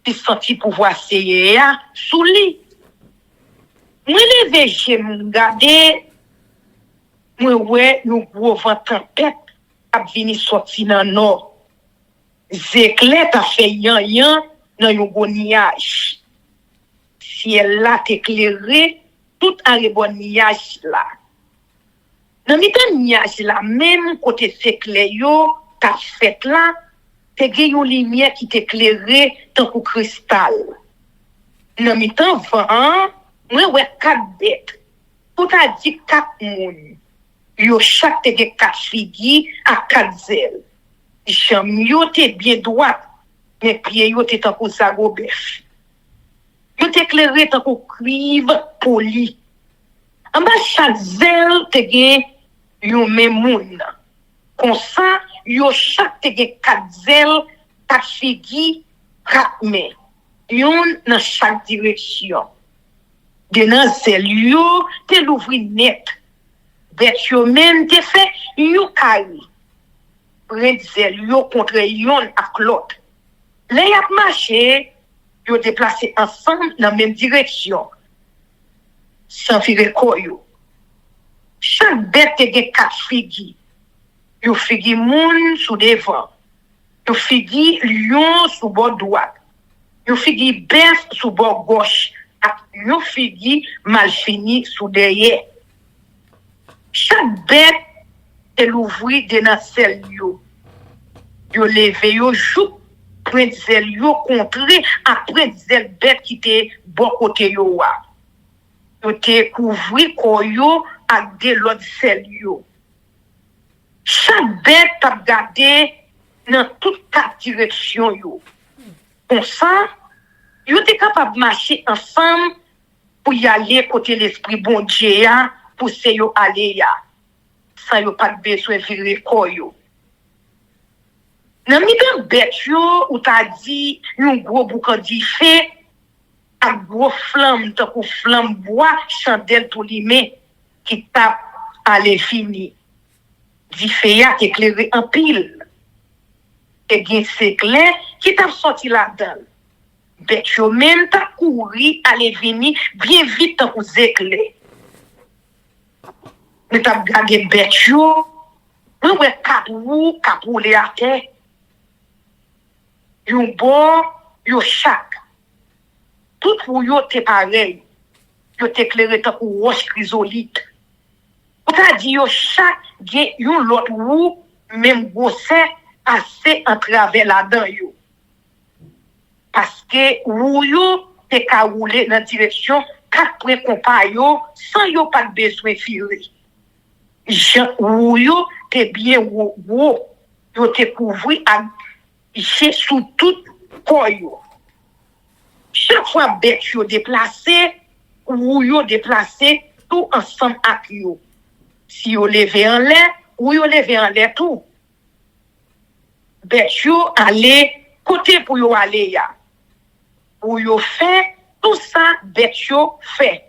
Puis senti pouvoir seye ya sous lui. Moi levé j'aime regarder moi ouais nous gros vent tempête a vini sorti dans nord. Zéclet a fait yan dans un gros nuage. Ciel là t'éclairé tout en bon nuage là. Dans le nuage là même côté Zéclet yo t'a fait là te gen une lumière qui t'éclairait tant que cristal. Dans le temps vent moi ouais 4 bêtes. Tout a dit 4 moun. Yo chaque te gen 4 figi à 4 ailes. Jam yo te bien droit, mais pied yo te tant que zagobef. Yo te éclairé tant que cuivre poli. En bas chaque zèle te gen yon même moun. Comme ça, yo chaque te gen 4 zèles, 4 figi, 4 mains. Yon dans chaque direction. De nan zèle yo te l'ouvri net. Bet yo même te fait yon kari. Bretzel yo contre yon ak l'autre. Les y a marché, yo déplacé ensemble dans la même direction. Sans faire koyo. Chaque bête te gen 4 figi. Yo figi moun sous devant. Yo figi lion sous bord droite. Yo figi bœuf sous bord gauche. Ak yo figi malfini sous derrière. Chaque bête te l'ouvri de nan sel yo. Yo leve yo jou, prend zel yo contre après zel bête qui te bon côté yo wa. Yo te couvri ko yo ak de l'autre sel yo. Chaque bête t'a gardé dans toutes quatre directions yo. Comme ça, yo t'es capable de marcher ensemble pour y aller côté l'esprit bon Dieu pour se yo aller ya. Sans yo pas besoin virer quoi yo. Nan mi dan bête yo ou t'a dit yon gros boucan di fait ak gros flamme tant que flamme bois chandelle tout limé qui tape à l'infini. Di fait ya qui éclairé en pile. Et gen c'est clair qui t'a sorti là-dedans. Bête yo même t'a couru à l'infini bien vite tant que éclair. Mais t'a gagé bête yo, nous ouais quatre roues les à terre. Yon bon, yon chaque. Tout pour yon te pareil. Yon te éclairé tant que roche chrysolite. On t'a dit yon chaque gen yon l'autre roue même gossé passé en travers là-dedans yo. Parce que roue yo te ka roulé dans direction quatre points compas yo sans yon pas de besoin filer. Roue yo te bien gros. Yon te couvri à c'est sous tout corps. Chaque fois bête yo déplacé, ou yo déplacé, tout ensemble avec yo. Si yo levé en l'air, ou yo levé en l'air tout. Bête yo aller côté pour yo aller ya. Ou yo fait tout ça bête yo fait.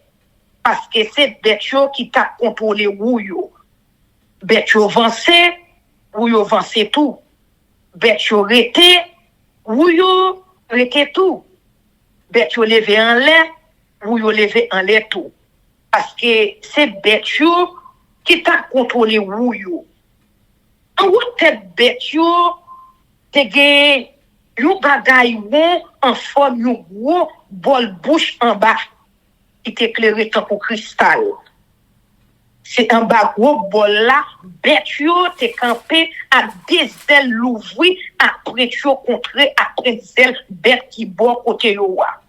Parce que c'est bête yo qui t'a contrôlé ou yo. Bête yo avancé, ou yo avancé tout. Bête yo rete, ou yo rete tout. Bête yo levé en l'air, ou yo levé en l'air tout. Parce que c'est bête yo qui t'a contrôlé ou yo. En ou tête bête yo, te gen yon bagay won en forme yon gros bol bouche en bas qui t'éclairé tant pour cristal. C'est un bas gros bol là, bête yo te campé à des ailes l'ouvri après yo contré après des ailes bête qui bord côté yo wa.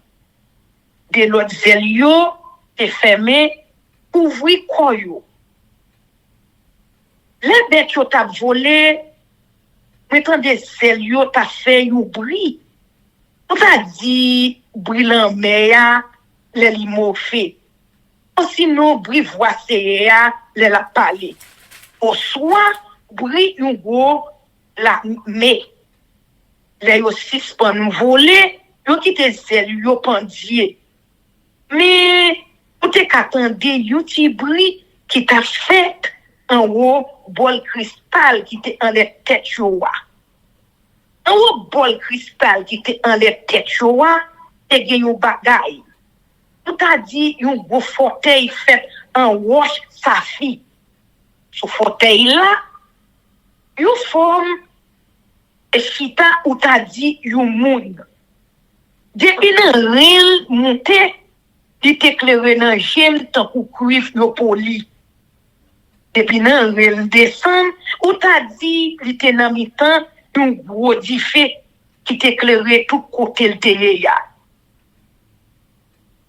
De l'autre ailes yo te fermé ouvri quoi yo. Les bêtes yo t'a volé, maintenant des ailes yo t'a fait yon bruit. On t'a dit brillant meya les limo fait. Sinon, bri voici le la parler. Au soir, bri yon go la mais. Les yo six pan volé, yo kite zel yo pandie. Mais, ou te katande yon ti bri qui t'a fait en haut bol cristal qui te en les tête yoa. En haut bol cristal qui te en les tête yoa, te gen yon bagay. Tout a dit yon gros fauteuil fait en roche safi. Ce fauteuil là, yon forme et chita ou t'a dit yon moun. Depuis nan ril monté, il t'éclairé nan jem tant pou cuivre yo poli. Depuis nan ril descend, ou t'a dit il te nan mitan yon gros difé qui t'éclairé tout côté le téléya.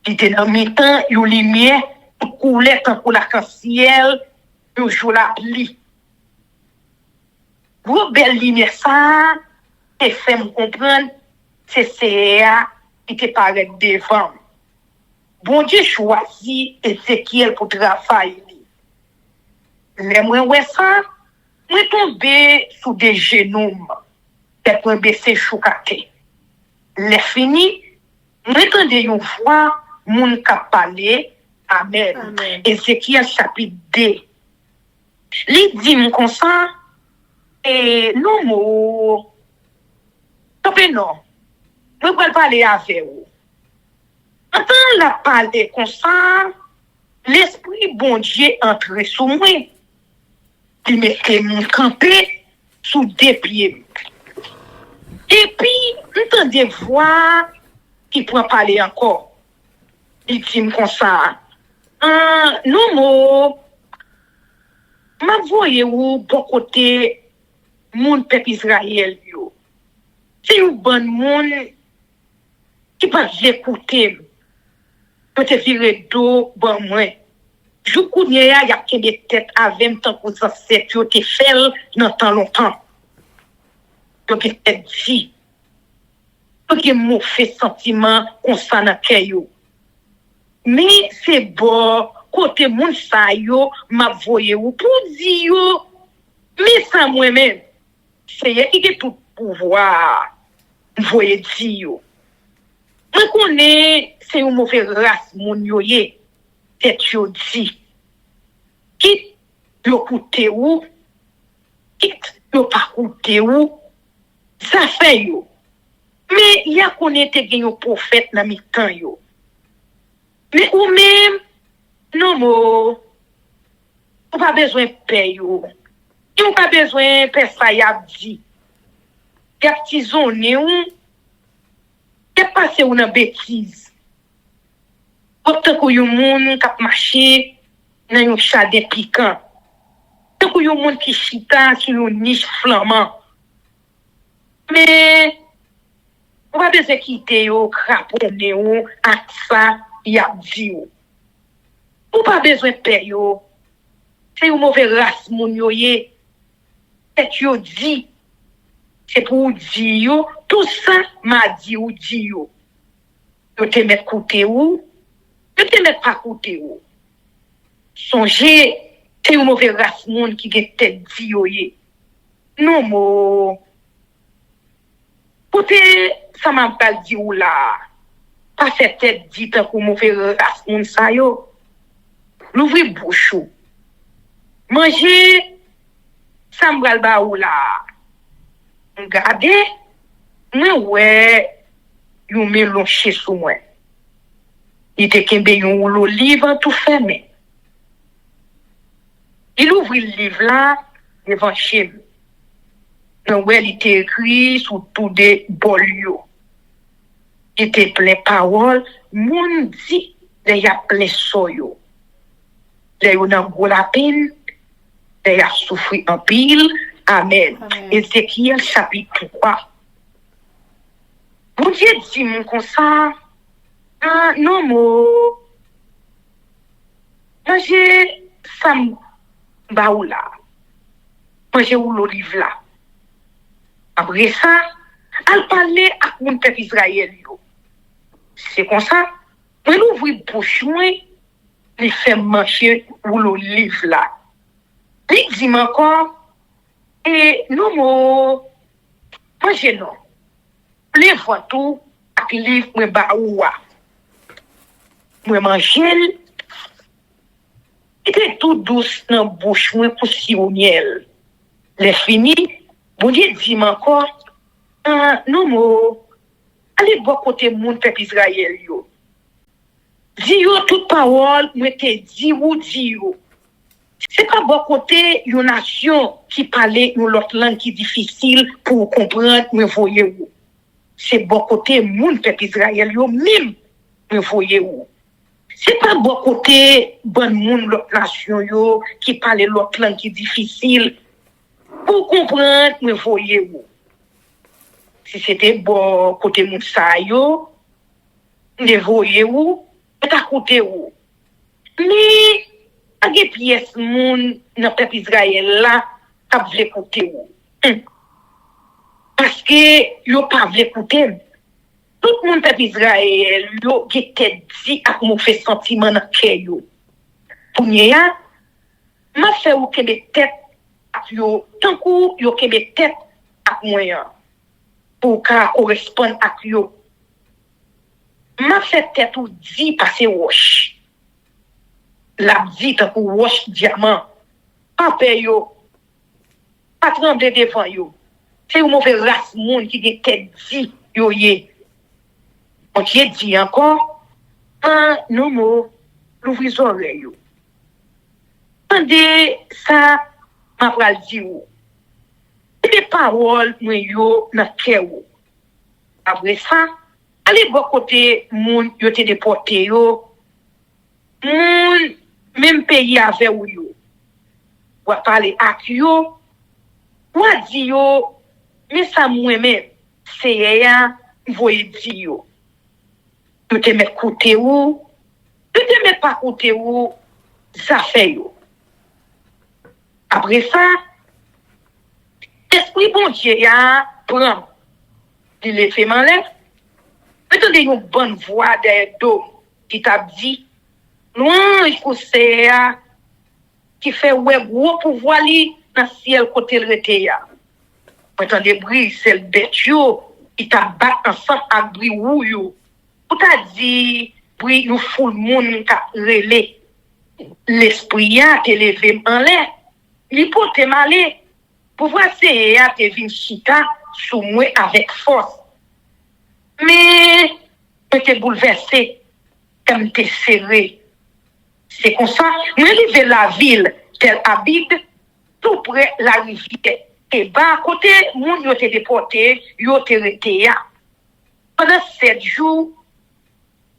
Il était dans le temps, il y a une lumière, il coulait tant pour l'arc-en-ciel, il joue la pluie. Vous belle lumière ça, te fait me comprendre, c'est CA qui te paraît devant. Bon Dieu choisit Ézéchiel pour travailler. Les moi ouais ça, moi tombé sous des genoux, tête moi baissé choukaté. Les fini, moi entendez une voix moun ka parler. Amen. Amen. Ézéchiel chapitre 2. Li dit comme ça et non mo topé non. Moi vais parler avec vous. Entend la parler comme ça, l'esprit bon Dieu entre sous moi. Il mettait mon campé sous deux pieds. Et puis, entendez voix qui prend parler encore. Il dit comme ça. Non, mo, ma voye ou bon côté moun peuple Israël yo. C'est un bon moun qui pas l'écouter. Peut-être virer dos bon moi. jou kounye ya, y a kebe tête avec tant que ça c'est yo te fait dans tant longtemps. Yo te dit. Yo te mauvais sentiment concernant yo. Mais c'est bon, côté moun sa yo, m'a voye ou pour di yo, mais sans moi-même, c'est yé qui a tout pouvoir, voye di yo. Moi connais, c'est une mauvaise race moun yo ye, c'est yo di. Quitte yo koute ou, quitte yo pas koute ou, ça fait yo. Mais y a connait te gen yo prophète dans mi-temps yo. Mais ou même, non, mo, ou pas besoin de payer, ou pas besoin de faire ça, y a dit. Y a petit zone, ou, y a passé une bêtise. Autant que yon moun kap marché, nan yon chade piquant. Tant que yon moun qui chita sur yon niche flamand. Mais, ou pas besoin de quitter yo, craponner ou, ak ça, y a dit ou. Ou pas besoin de payer yo. C'est une mauvaise race moun yo ye. Et yo dit. C'est pour dire yo. Tout ça m'a dit ou dit yo. Yo te met koute ou. Yo te met pas koute ou. Songez, c'est une mauvaise race moun qui gen tête dit yo ye. Non mo. Koute, ça m'a pas dit ou là. Pas fait tête dit tant qu'on mauvaise race moun sa yo. L'ouvrir bouche ou. Manger, ça m'bral ba ou là. Regardez, moi ouais, yon melon chez sous moi. Il te kembe yon ou le livre tout fermé. Il ouvre le livre là, devant chez lui. Non ouais, il était écrit sous tout des bol yo. Il était plein parole, moun dit, il y a plein soyo. Il y a gros la peine, il y a souffert en pile. Amen. Ézéchiel chapitre 3. Bon Dieu dit mon comme ça, ah, non, moi, j'ai ça baoula. Moi, j'ai ou l'olive là. Après ça, elle parlait à mon peuple Israël. C'est comme ça, moi, l'ouvre bouche, moi, il fait marcher ou l'olive là. Il dit encore, et non, moi, j'ai non. Les photos, avec les livres, moi, baoua. Moi, manger, il était tout douce dans la bouche, moi, pour si au miel. Les fini, bon Dieu dit encore, non, moi, allez voir côté mon peuple Israël, yo. Dis yo toute parole, moi, te dit ou dit yo. C'est pas bon côté une nation qui parlait une autre langue qui est difficile pour comprendre, mais voyez-vous. C'est bon côté mon peuple Israël, yo, même, mais voyez-vous. C'est pas bon côté bon monde l'autre nation yo qui parle l'autre langue qui est difficile pour comprendre, mais voyez-vous. Si c'était bon côté moun sa yo, mais voyez-vous, c'est à côté où. Mais a des pièces moun dans peuple Israël là, ça veut écouter ou. Parce que yo pas veut écouter. Tout le monde peuple Israël yo qui était dit à mon fait sentiment dans cœur yo. Pour nya, m'a fait ou que des têtes yo tant que yo que des têtes à moi pour ka correspondre à yo. M'a fait tête ou dit passer wash. La dit tant que wash diamant. Pas paye yo. Pas trembler devant yo. C'est une mauvaise race monde qui dit tête dit yo ye. On t'y dit encore, non, mo, l'ouvrir les oreilles. Pendant ça, ma pral dit ou. Les paroles, moi, yo, n'a cœur ou. Après ça, allez voir côté, moun, yo te déporté yo. Moun, même pays avec ou yo. Ou parler avec yo. Ou dit yo, mais ça, moi-même, c'est rien, voyez dit yo. Tu te mets côté ou, tu te mets pas côté ou, ça fait yo. Après ça, l'esprit bon Dieu a prend, il les fait malin. Attendez une bonne voix derrière dos qui t'a dit, loin il faut c'est qui fait ouais gros pouvoir li dans ciel côté le ya. Attendez bruit c'est le bête yo qui t'a bat ensemble avec bruit ou yo. Ou t'a dit bruit nous full monde qui relé. L'esprit a te levé en l'air. Il peut te malé. Pouvoir c'est à te vin chita sous moi avec force. Mais je te bouleversé, comme te serré. C'est comme ça, moi arrivé la ville qu'elle habite, tout près la rivière. Et bas à côté, moun yo te déporté, yo te rete. Pendant 7 jours,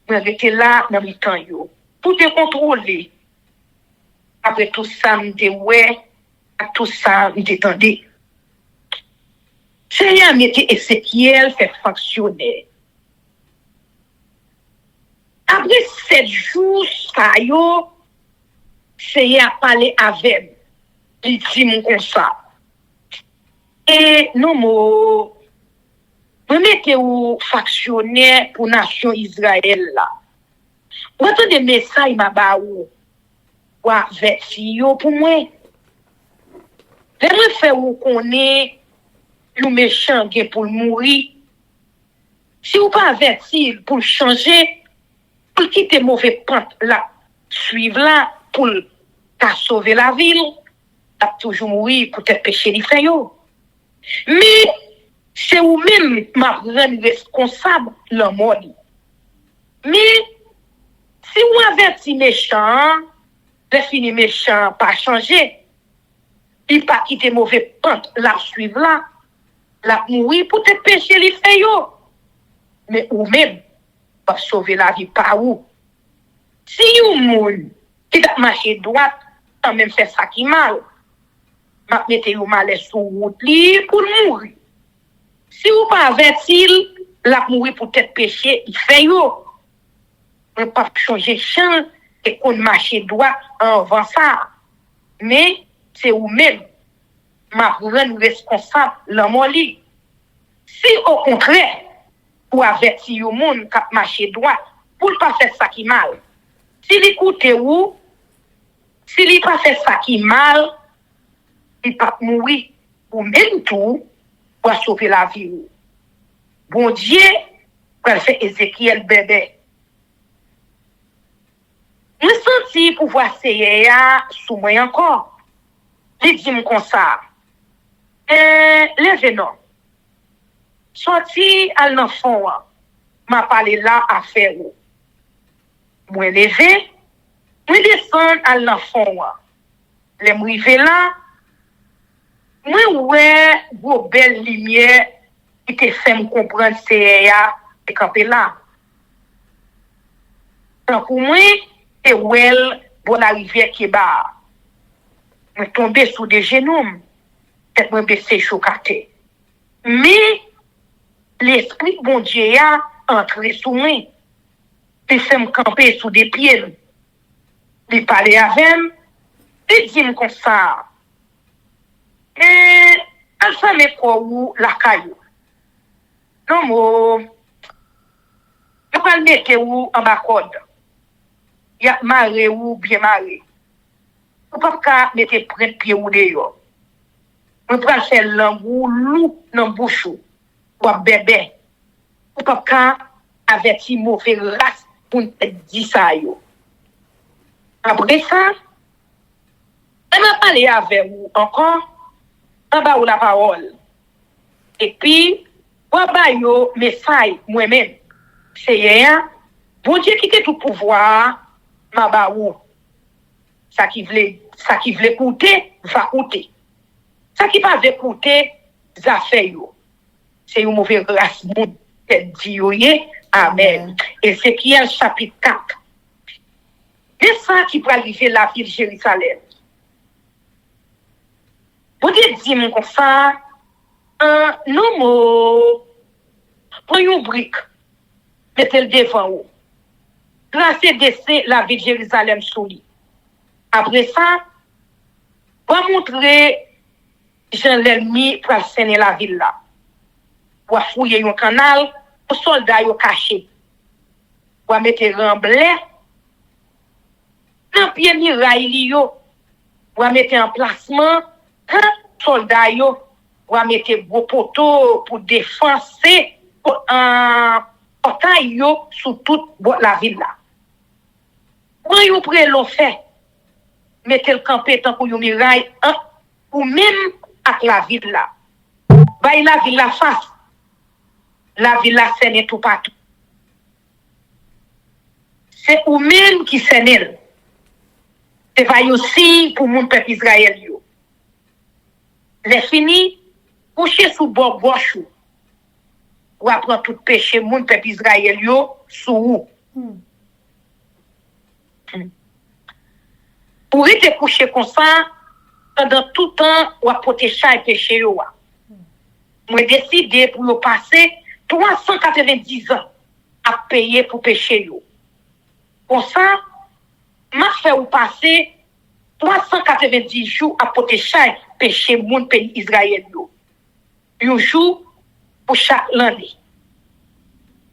moi j'étais là dans le temps yo. Pour te contrôler. Après tout ça, m'te ouais, tout ça, m'te tendé. Seigneur mette Ézéchiel fait fonctionner. Après 7 jours, ça yo, Seigneur parlé avec. Il dit mon comme ça. Et non, moi, mettez ou factionnaire pour nation Israël là. Vous entendez message m'a ba ou versi pour moi. J'aimerais faire ou connaît le méchant qui pour mourir. Si vous pas averti pour changer, pour quitter mauvais pente là, suivre là pour sauver la ville, t'as toujours mourir pour te pécher les faits. Mais c'est vous-même ma rendre responsable le monde. Mais si vous averti méchant, défini méchant pas changer, il pas quitter mauvais pente la suivre là, la mourir pour te pécher les faits. Mais ou même pas sauver la vie par où. Si vous moun qui t'a marché droite, quand même fait ça qui mal, m'a mettez vous mal sur route li pour mourir. Si vous pas averti, la mourir pour te pécher, il fait yo. On pas changer champ et qu'on marche droit en avant ça. Mais c'est vous-même m'a rendre responsable l'homme li. Si au contraire, ou averti au monde qui marche droit pour pas faire ça qui mal. Si l'écoute ou si il pas fait ça qui mal, il pas mourir ou même tout pour sauver la vie. Bon Dieu, quand fait Ézéchiel bébé. Je senti pouvoir essayer sous moi encore. Il dit comme ça. Levez non. Sorti à l'enfant, m'a parlé là à faire. Moi lever, moi descendre à l'enfant. Les m'river là, moi ouais, vos belles lumières qui te fait me comprendre c'est et camper là. Donc pour moi, c'est well pour la rivière qui est bas. Je tomber sous des genoux, peut-être me baisser chocaté. Mais l'esprit bon Dieu a entré sous moi. Il fait me camper sous des pieds. Il parlait avec moi. Il dit comme ça. Et elle fait mes quoi ou la caillou. Non, moi, je vais le mettre où en bas code. Il y a maré ou bien maré. Vous ne pouvez pas mettre près de pied ou dehors. Vous pouvez faire l'angou loup dans la bouche ou bébé. Vous ne pouvez pas avertir mauvais race pour dire ça. Après ça, je vais parler avec vous encore en bas de la parole. Et puis, vous avez un message moi-même. C'est un bon Dieu qui a tout pouvoir. Ma ou ça qui voulait coûter va coûter ça qui pas veut coûter ça fait yo c'est une mauvaise race monde dit amen. Ézéchiel chapitre 4 et ça qui va arriver la ville de Jérusalem. Vous dites comme ça non mo prenez une brique mettez le devant vous. Placez dessin la ville de Jérusalem sous lui. Après ça, on va montrer Jean l'ennemi pour assainer la ville là. On va fouiller un canal, aux soldats yo cachés. On va mettre un blé dans pied miraille yo. On va mettre en placement soldats yo. On va mettre gros poteau pour défoncer en portail yo sur toute la ville là. Quand yo prend l'on fait mettez le campé tant pour yon miraille ou même avec la ville là. Bay la ville la face. La ville la scène tout partout. C'est ou même qui scène. C'est pas aussi pour mon peuple Israël yo. Les fini coucher sous bord gauche ou apprendre tout péché mon peuple Israël yo sous Pour être couché comme ça, pendant tout le temps, on a protéger chaque péché. Moi, décidé pour passer 390 ans à payer pour péché. Comme ça, m'a fait passer 390 jours à protéger chaque péché mon pays Israël. Un jour pour chaque année.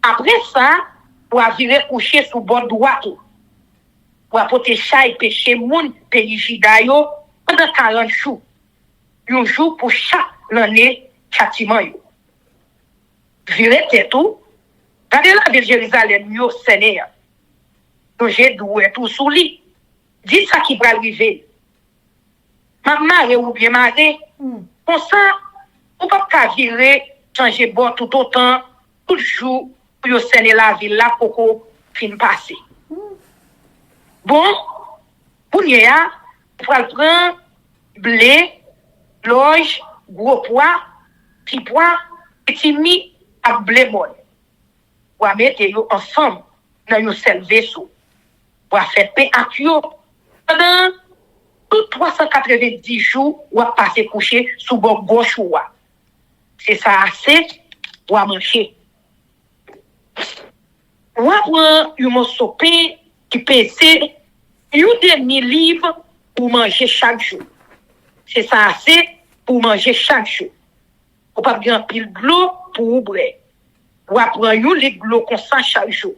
Après ça, on a viré coucher sous bord droit. Pour apporter chaque péché moun pays Juda pendant 40 jours. Un jour pour chaque année châtiment yo. Virez tête tout. Regardez la ville Jérusalem yo Seigneur. Donc j'ai doué tout sous lui. Dis ça qui va arriver. Maman ou bien maré. Comme ça, on peut pas virer changer bord tout autant tout jour pour yo Seigneur la ville là pour fin passer. Bon, pour nous, on va prendre blé, loge, gros pois, petit mi, et blé molle. On va mettre ensemble dans un seul vaisseau. On va faire pain à cuire. Pendant tous 390 jours, on va passer coucher sous bord gauche. C'est ça assez, on va manger. On va prendre un morceau de pain qui pèse une demi-livre pour manger chaque jour. C'est ça assez pour manger chaque jour. On pas bien pile de l'eau pour ouvrir. On va prendre une litre de l'eau comme ça chaque jour.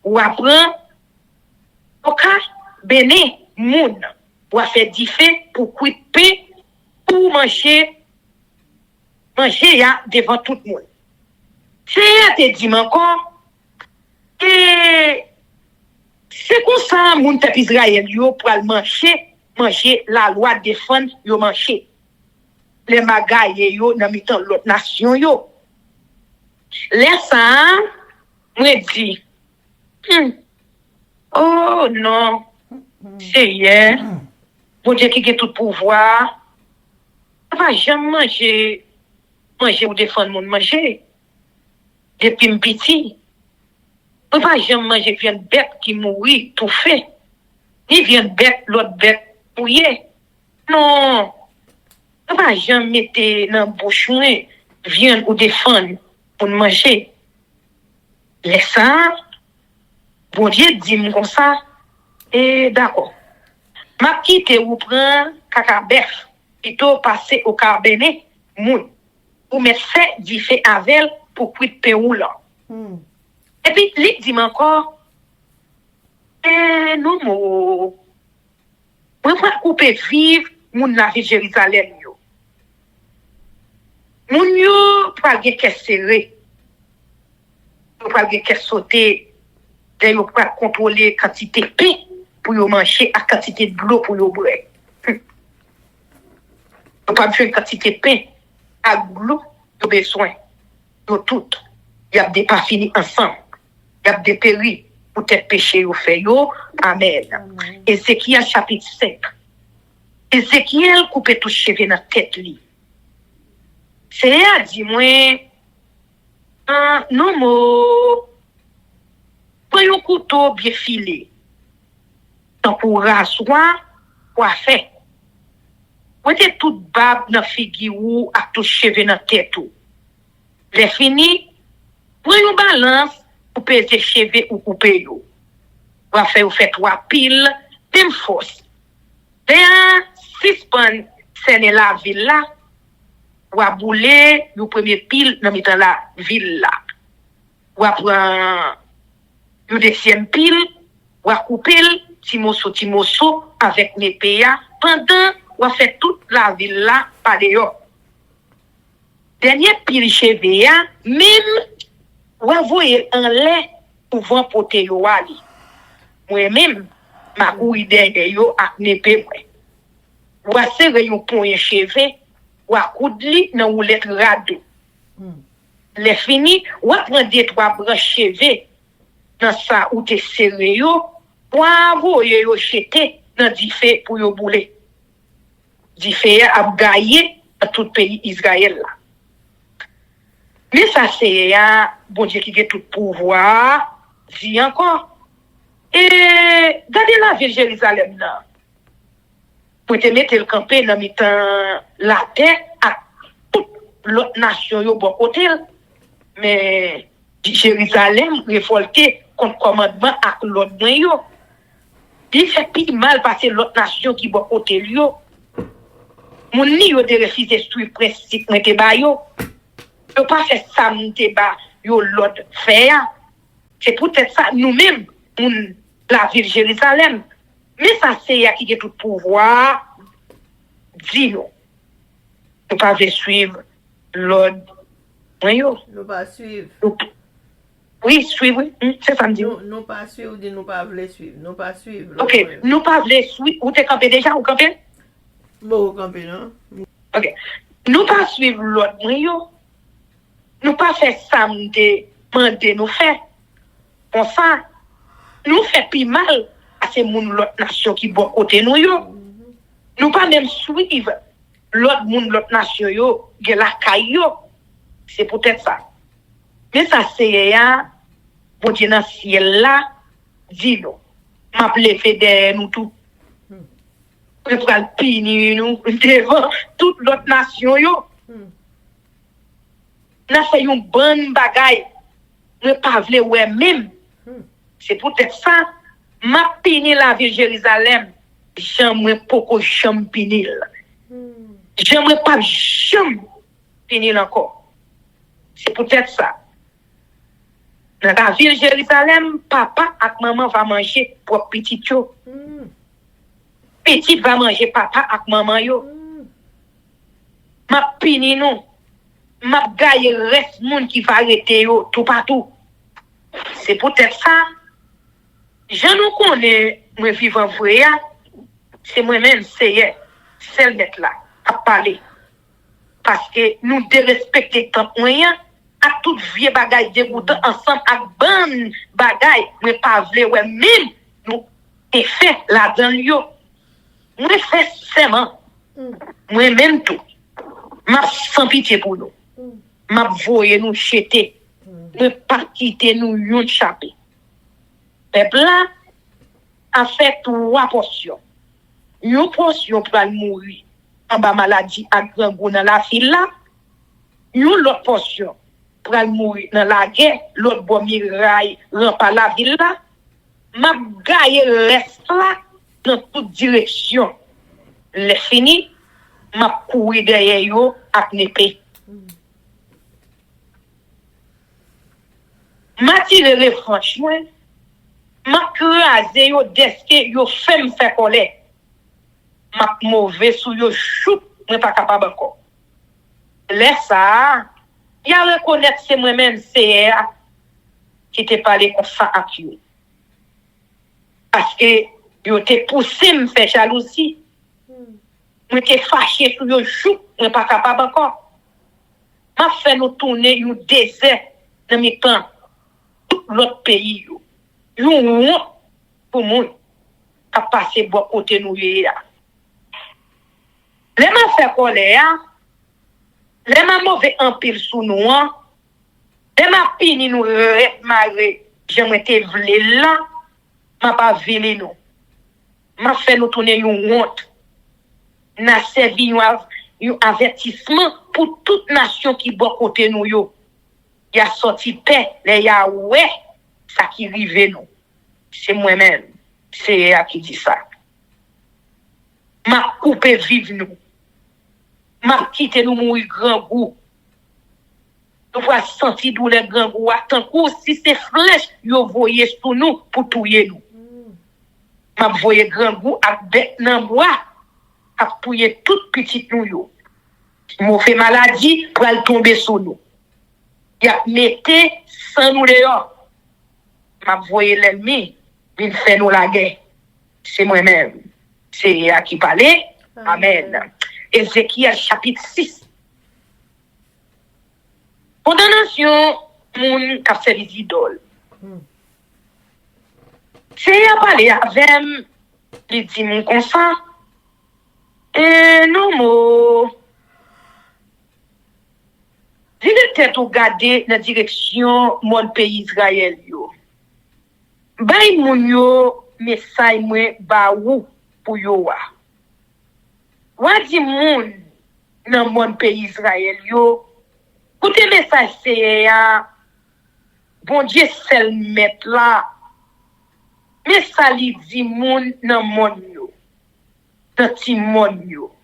On va prendre au cas béné moun. On va faire diffé pour couper pour manger devant tout le monde. C'est te dit encore et c'est comme ça, mon peuple Israël, yo pour manger la loi défendre, yo manger. Les magaïs, yo, dans l'autre nation, yo. Les ça, moi dit, oh non, c'est hier, bon Dieu qui a tout pouvoir, on va jamais manger ou défendre mon manger. Depuis un petit. On va jamais manger viande bête qui mourit tout fait. Ni viande bête, l'autre bête mouillée. Non. On va jamais mettre dans la bouche viande ou défendre pour manger. Laisse ça. Bon Dieu dit comme ça. Et d'accord. Ma quitte ou prend cacabef. Plutôt passer au carbenet. Moun. Ou mettre fait du fait avec pour quitter péou là. Et puis, il dit encore, non, moi, je vais couper vivre mon navire Jérusalem. Mon yo, pas de caisse serrée, pas de caisse sautée, d'ailleurs, pas contrôler la quantité de pain pour manger, la quantité de l'eau pour boire. Pas besoin de quantité de pain, à l'eau, de besoin, de tout. Il y a des pas finis ensemble. Il y a des péris pour tes péchés au fait. Amen. Ézéchiel chapitre 5. Ézéchiel coupe tout cheveux dans la tête. C'est à dire, moi, non, moi, prends un couteau bien filé. Tant pour rasseoir, quoi faire. Vous êtes toute barbe dans la figure à tout cheveux dans la tête. Les fini, prends une balance pour peser cheveux ou couper. On va faire 3 piles, même force. Ben, suspend c'est la ville là. Ou a boule, le premier pile dans mitan la ville là. Ou a prend le deuxième pile, ou a couper ti morceau avec mes péa pendant ou a fait toute la ville là par dehors. Dernier pile cheveux même ou a voyer en lait pour vendre poter yo ali. Moi même ma couille derrière yo ak nepe moi. Ou a serre yon point cheveux ou a coudli dans roulette rado. Les fini ou a prendre 2-3 branches cheveux dans ça ou te serré yo pour envoyer yo jeter dans di feu pour yo bouler. Di feu a gagné dans tout pays Israël là. Mais ça c'est bon Dieu qui a tout pouvoir, dit encore. Et regardez la ville Jérusalem là. Pour te mettre le campé dans mitan la terre à toute l'autre nation yo bon côté. Mais Jérusalem révolté contre commandement à l'autre bon yo. Il fait plus mal passer l'autre nation qui bon côté yo. Mon ni yo de refuser suivre principe m'te ba yo. Yo pas fait ça m'te ba yo l'autre faire. C'est peut-être ça nous-mêmes la ville Jérusalem. Mais ça c'est qui a tout pouvoir. Dis nous. Nous pas suivre l'autre. Nous pas suivre. Oui, suivre, c'est ça me dit. Nous pas suivre, ou nous pas voulons suivre. Nous pas suivre. OK, nous pas voulons suivre. Ou t'es campé déjà ou campé? Bon, campé, non? OK. Nous pas suivre l'autre yo. Nous pas faire ça demander nous faire. Pour ça, nous fait plus mal à ces moun l'autre nation qui bon côté nous yo. Nous pas même suivre l'autre moun l'autre nation yo, ge la caillou. C'est peut-être ça. Mais ça c'est bon Dieu dans ciel là, dis nous. M'a levé derrière nous tout. Nous pral pini nous devant toute l'autre nation yo. N'a fait une bonne bagaille. Nous pas vle ouais même. C'est peut-être ça. M'a pini la ville Jérusalem. J'aimerais poko jamais pinil. J'aimerais pas jamais pinil encore. C'est peut-être ça. Dans la ville Jérusalem, papa et maman va manger pour petit yo. Petit va manger papa et maman yo. Ma pini non. Ma gagne reste monde qui va arrêter yo tout partout. C'est peut-être ça. Je nous connais, moi vivant vrai, c'est moi-même, c'est celle d'être là, à parler. Parce que nous devons respecter tant moyen, à toute vieux bagaille dégoûtant ensemble, à bonne bagaille, mais pas vrai, ouais, même nous, et fait là-dedans, yo. Moi, fait seulement, moi-même tout. M'a sans pitié pour nous. M'a voyé nous jeter. Ne pas quitter nous yon chapé. Peuple là a fait 3 portions. Une portion pour mourir en bas maladie à grand goût dans la file là. Une autre portion pour mourir dans la guerre, l'autre bon miraille rempart la ville là. M'a gagne reste là dans toute direction. Le fini, m'a courir derrière yo ak népé. M'a tiré franchement, m'a crasé yo deske yo fait colère. M'a mauvais sou yo chou, mais pas capable encore. Laisse ça, y a reconnaître c'est moi-même c'est qui te parlé comme ça à yo. Parce que yo te poussé me faire jalousie. Moi te fâché sou yo chou, mais pas capable encore. M'a fait nous tourner un désert dans mes temps tout l'autre pays yo. Yo honte pour moi à passer bon côté nous là. Les m'a fait colère, les m'a mauvais en pile sous nous, les m'a pini nous maré, j'aimerais te vle là, m'a pas vile nous. M'a fait nous tourner une honte. N'a servi un avertissement pour toute nation qui bon côté nous yo. Y a sorti paix, les ya ouais, ça qui rive nous. C'est moi-même, c'est qui dit ça. m'a coupé vive nous. M'a quitté nous mourir grand goût. Nous va sentir douleur grand goût. Tant que si c'est flèche, yo voyez sur nous pour tuer nous. M'a voyé grand goût à bête nan bois à tuer toute petite nous yo. Mauvais maladie pour aller tomber sur nous. Y a metté sans nous dehors. M'a voyé l'ennemi, il fait nous la guerre. C'est moi-même. C'est à qui parler. Amen. Ézéchiel chapitre 6. Condamnation, moun qui a fait des idoles. C'est à parler avec, il dit mon consent. Et non, mo. Il était tout gardé dans la direction mon pays Israël. Bay moun yo message mwen ba ou pour yo wa. Wadi moun nan mon pays Israël yo. Koute message c'est ya bon Dieu seul met là. Mais ça li di moun nan mon yo. Nan ti mon yo.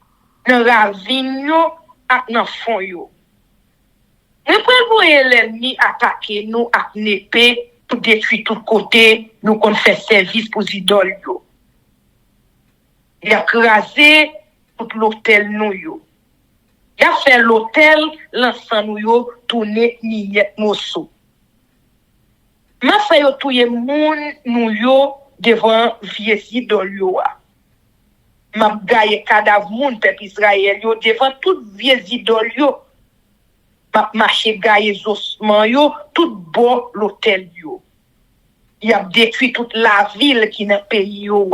Nan ravine yo ak nan fond yo. Nous pouvons l'ennemi attaquer nous avec une épée pour détruire tout côté, nous qu'on fait service pour les idoles. Il a crasé tout l'hôtel nous. Il a fait l'hôtel, l'ensemble nous, tourner niette mosso. Ma fait yo touye moun nous devant vieux idoles. Ma gaye cadavre moun peuple Israël devant tout vieux idoles. M'a marché gaye ossements yo tout bon l'hôtel yo. Il a détruit toute la ville qui dans pays yo.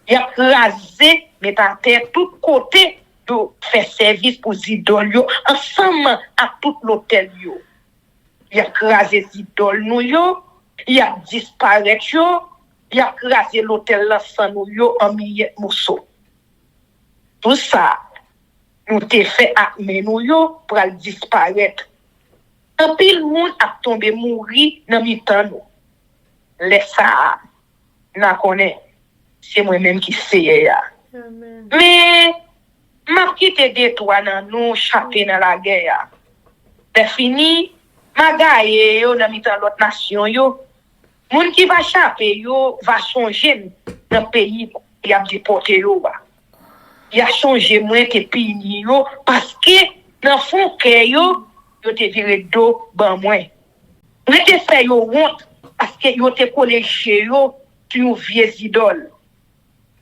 Il a rasé met en terre tout côté pour faire service pour idoles yo ensemble à tout l'hôtel yo. Il a rasé idoles nous yo, il a disparu yo, il a rasé l'hôtel là sans nous yo en milliers morceaux. Tout ça nous te fait akme nou yo pour al disparaître. Un pile moun a tombé mouri dans mi-temps nous. Laisse ça, n'a connaît. C'est moi-même qui sais ya. Mais m'a quitté de toi dans nous chapé dans la guerre. C'est fini, m'a gaye yo dans mi-temps l'autre nation yo. Moun qui va chapé yo va songer dans pays qui a déporté yo. Il a changé moins que pini yo parce que dans fond que yo te viré do ban moins. On te fait yo honte parce que yo te collé chez yo sur vieux idole.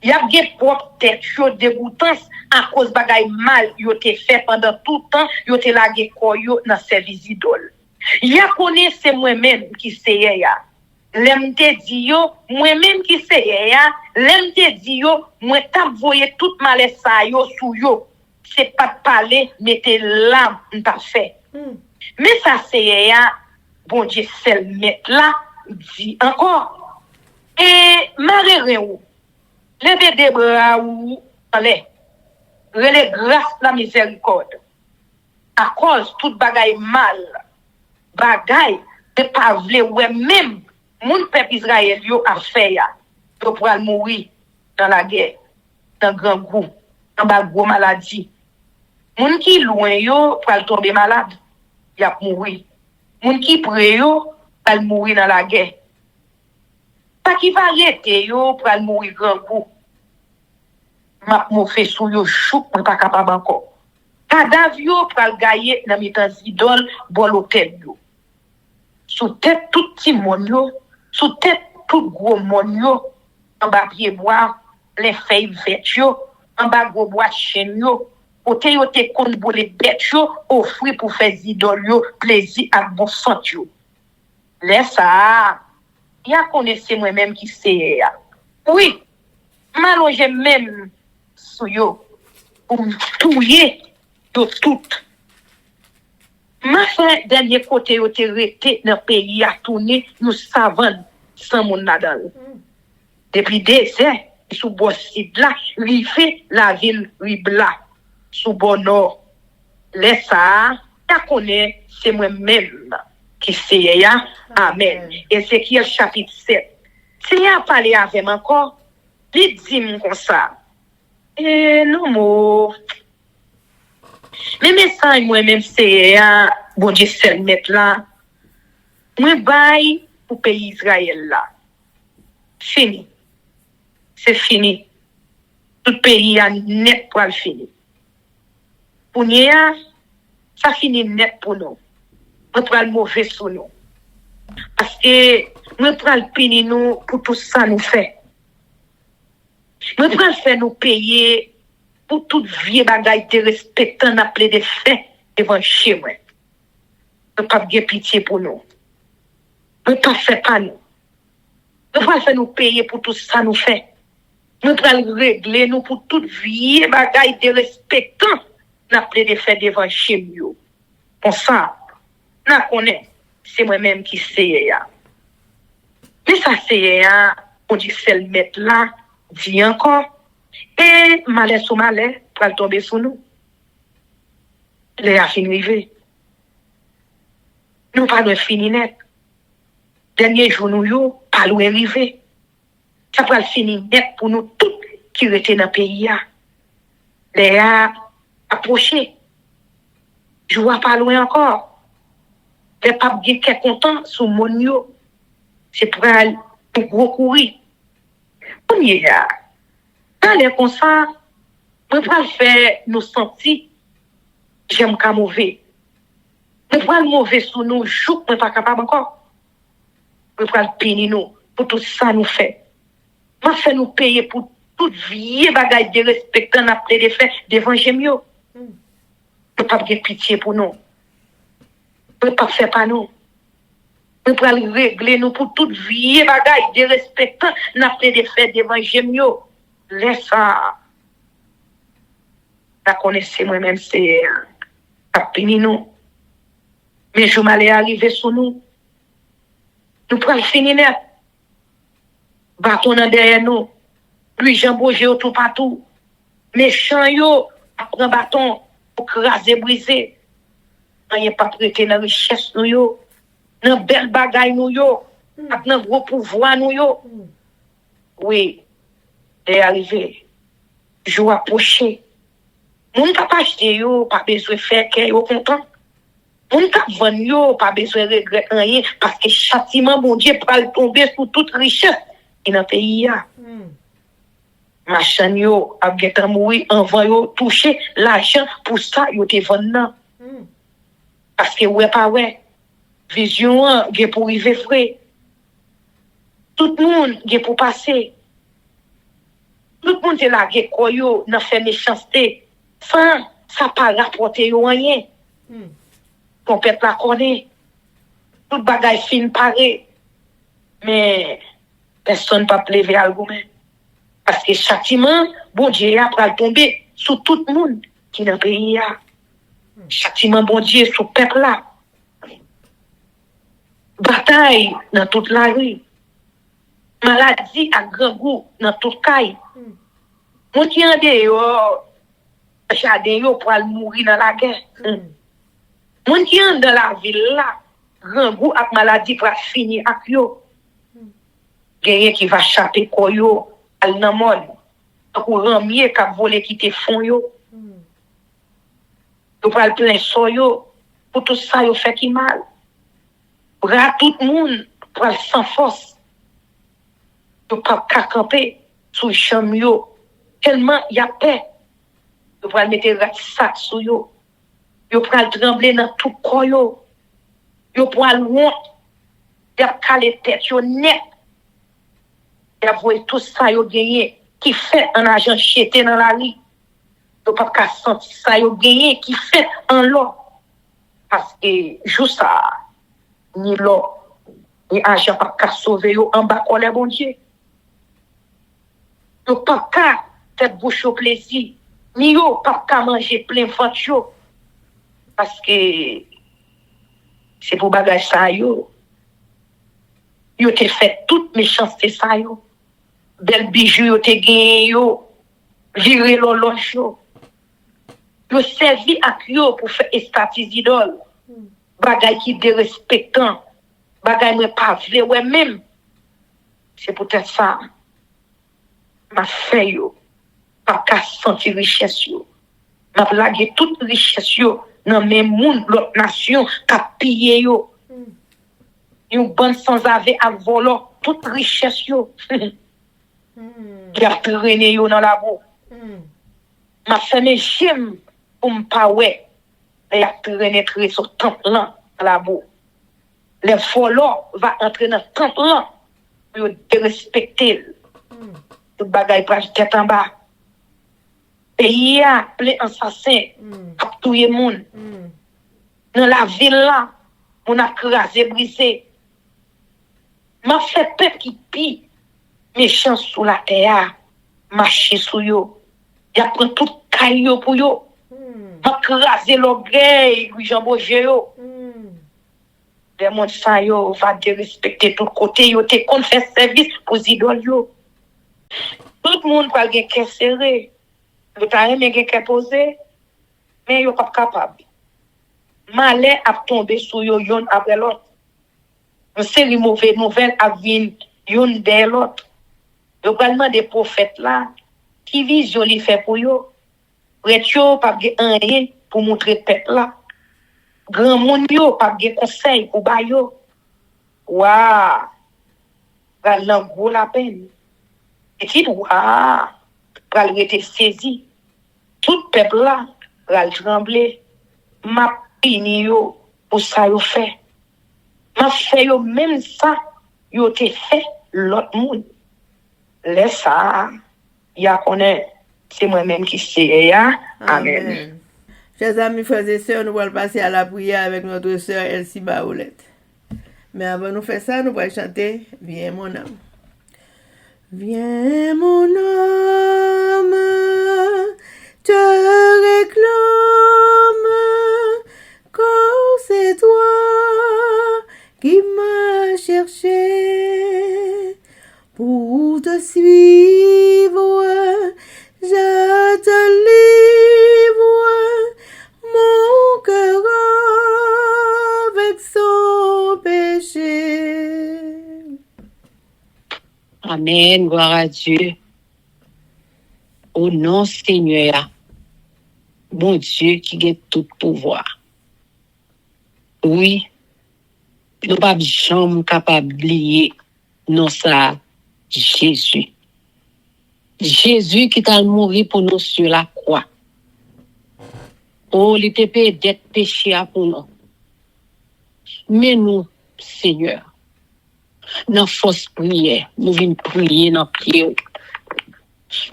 Il a gè propre tête yo dégoûtance à cause bagay mal yo te fait pendant tout temps yo te lagé ko yo dans service idole. Il a connaît c'est moi-même qui c'est ya. L'aime te di yo, moi-même qui c'est ya, l'aime te di yo, moi t'a voyé tout malais ça yo sou yo. C'est pas de parler, mettez l'âme t'a fait. Mais ça c'est ya, bon Dieu seul mettre là, dit encore. Et maré ou, levez des bras ou, allez, relais grâce la miséricorde. À cause tout bagay mal, bagay, de pas vle ouais même. Moun peuple Israël yo a fait ya. Yo pour mourir dans la guerre, dans grand goût, dans ba gros maladie. Moun qui loin yo pour tomber malade, y a mourir. Moun qui près yo pour mourir dans la guerre. Pas qui va arrêter yo pour mourir grand goût. M'a fait sou yo chouk pas capable encore. Cadavre yo pour gagner dans mi-temps idole bon l'hôtel yo. Sous tête tout petit monde yo, sous tête tout gros monde yo, en bas pied bois, les feuilles vertes yo, en bas gros bois chêne yo, côté yo te kon pour les bêtes yo, offrir pour faire idole yo, plaisir ak bon sang yo. Laisse ça, ya connaissez moi-même qui c'est ya. Oui, m'allonger même sou yo, pour touyer yo tout. Ma frère, dernier côté, où te rete dans le pays à tourner, nous savons sans mon nadal. Depuis des ans, sous bon site là, rive la ville ribla, sous bon nord. Laisse ça, ta connaît, c'est moi-même qui c'est ya. Amen. Ézéchiel chapitre 7. Si y a parlé avec encore, il dit comme ça. non, moi. Mais message, moi-même, c'est, bon Dieu, c'est le mettre là. Moi, bail pour pays Israël là. Fini. C'est fini. Tout pays a net pour le finir. Pour nous, ça finit net pour nous. On prend le mauvais sur nous. Parce que nous prenons le pénis nous pour tout ça nous fait. Nous prenons le fait nous payer pour toute vie bagaille de respectant appelé des faits devant chez moi. Nous pas de pitié pour nous. Nous pas fait pas nous. Nous pas faire nous payer pour tout ça nous fait. Nous prenons régler nous pour toute vie bagaille de respectant appelé des faits devant chez moi. Pour ça, nous connaissons. C'est moi-même qui sais. Mais ça c'est, on dit c'est le mettre là, dit encore, et malais sous malais, pour tomber sur nous. Les a fini rivé. Nous pas de fini net. Dernier jour nous yo, pas loin rivé. Ça va finir net pour nous tous qui étaient dans le pays. Les a approché. Je vois pas loin encore. Les papes qui sont contents sur mon yo, c'est pour aller pour courir. On y est. Dans les comme ça, on va faire nous sentir, j'aime qu'à mauvais. On va le mauvais sur nous, joue, on n'est pas capable encore. On va le pénir nous, pour tout ça nous fait. On va faire nous payer pour toute vie, bagaille de respectant après les faits devant Jémio. On ne peut pas avoir pitié pour nous. On ne peut pas faire pas nous. On peut régler nous pour toute vie, bagaille de respectant après les faits devant Jémio. Laisse ça. La connaissez moi-même, c'est à finir nous. Mais je m'allais arriver sur nous. Nous prenons finir net. Bâton derrière nous. Lui, j'embauche tout partout. Méchant yo, après bâton, pour craser, briser. On n'est pas prêté dans la richesse nous yo. Dans belle bagaille nous yo. Dans gros pouvoir nous yo. Oui. Et arrivé. Je vais approcher. Mon papa acheté yo, pas besoin de faire que yo content. Mon papa vend yo, pas besoin de regretter rien, parce que châtiment, bon Dieu, peut tomber sur toute richesse et dans le pays. Machin yo, a bien mourir, envoie yo, toucher l'argent, pour ça, yo te vend. Parce que ouais, pas ouais. Vision, y pour arriver frais. Tout le monde, y pour passer. Tout le monde est là, y quoi yo, n'a fait méchanceté. Sans, ça pas rapporter yo rien. Qu'on peut la connaître. Tout bagaille fin pareil. Mais, personne ne peut lever argument. Parce que châtiment, bon Dieu, après tomber sur tout le monde qui est dans le pays. Châtiment, bon Dieu, sur le peuple là. Bataille dans toute la rue. Maladie à grand goût dans toute caille. Mon qui en dehors, jardin yo pour mourir dans la guerre. Mon qui en dans la ville là, grand goût avec maladie pour finir avec yo. Quelqu'un qui va chaper quoi yo, al nan mode. Pour ramier qui voler qui te font yo. Yo pral plein so yo, pour tout ça yo fait qui mal. Pour tout le monde pour sans force. Yo pas camper sous chambre yo. Tellement y a paix. Yo pral mettre rat sac sou yo. Yo pral trembler dans tout corps yo. Yo pral honte. Y a calé tête yo net. Y a voyer tout ça yo gagné qui fait un argent jeté dans la rue. Yo pas ka sentir ça yo gagné qui fait en l'eau. Parce que juste ça ni l'eau ni argent pas ka sauver yo en bas colère bon Dieu. Yo pas ka faire bouche au plaisir. Ni yo pas ka manger plein ventre yo. Parce que c'est pour bagage ça yo. Yo te fait toute méchanceté ça yo. Bel bijou yo te gagné yo. Virer l'horloge yo. Yo servi ak yo pour faire estatis idole. Bagay qui dérespectant. Bagay moi pas vrai ouais même. C'est peut-être ça. Ma fait yo. pas qu'à sentir richesse yo. M'a plagué toute richesse yo dans mes monde l'autre nation qu'a pillé yo. Une bonne sans ave à voler toute richesse yo. Qui a traîné yo dans la boue. M'a fait mes j'aime pour m'pas ouais. Et a traîné très sur temple là dans la boue. Les voleurs va entrer dans le temple là pour respecter. Tout bagay prend tête en bas. Pays a plein assassin, a tué moun. Dans la ville là, on a crasé, brisé. M'a fait peuple qui pis méchant sous la terre, marcher sous yo. Y a pris tout caillou pour yo. M'a crasé l'orgueil, Jean Bourget yo. Les monde ça yo va dérespecter tout côté yo te kon faire service pour idole yo. Tout le monde va gen cœur serré. Vous t'avez même gen posé, mais yo pas capable. Malheur a tombé sur yo yon après l'autre. Une série mauvaise nouvelle a vinn yon de l'autre. Yo parlement des prophètes là, qui vision li fait pour yo. Prête yo pas gen rien pour montrer peuple là. Grand moun yo pas gen conseil pour ba yo. Waouh. Va l'engou la peine. Et si waouh, va être saisi. Tout peuple là va trembler. M'a pini yo pour ça yo fait. M'a fait yo même ça yo te fait l'autre monde. Laisse ça. Ya connaît c'est moi-même qui sais ya. Amen. Chers amis, frères et sœurs, nous allons passer à la prière avec notre sœur Elsie Baoulette. Mais avant de faire ça, nous allons chanter Viens mon âme. Viens mon âme, te réclame, car c'est toi qui m'as cherché pour te suivre. Je te livre mon cœur avec son péché. Amen, gloire à Dieu. Au nom Seigneur, bon Dieu qui a tout pouvoir. Oui, nous ne sommes jamais capables d'oublier non ça, Jésus. Jésus qui t'a mouru pour nous sur la croix. Oh, il était payé d'être péché pour nous. Mais nous, Seigneur, dans fausse prière, nous venons prier dans pied.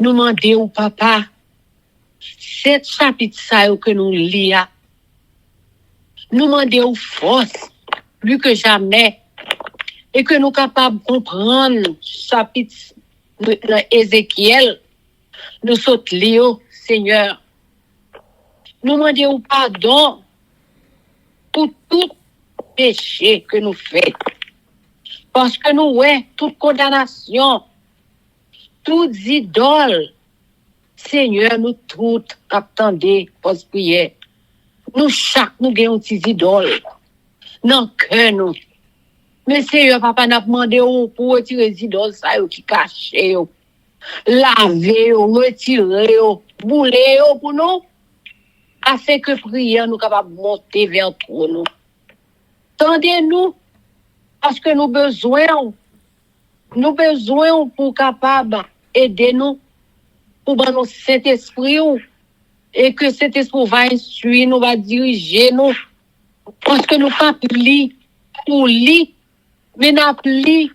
Nous demandons, papa, cette chapitre ça que nous lisons, nous demandons force, plus que jamais, et que nous sommes capables de comprendre chapitre dans Ézéchiel, nous sommes liés, Seigneur. Nous demandons pardon pour tout péché que nous faisons. Parce que nous, toute condamnation, toute idole, Seigneur, nous toutes attendons pour prier. Nous, chaque, nous avons des idoles. Non, que nous. Mais Seigneur, papa, n'a demandé pour retirer les idoles, ça, qui cachent, laver, retirer, bouler, pour nous, afin que prière nous capable de monter vers nous. Tendez-nous, parce que nous besoin pour capable aider nous, pour nous cet esprit, et que cet esprit va instruire, nous va diriger nous, parce que nous pas lire pour lire, mais nous lire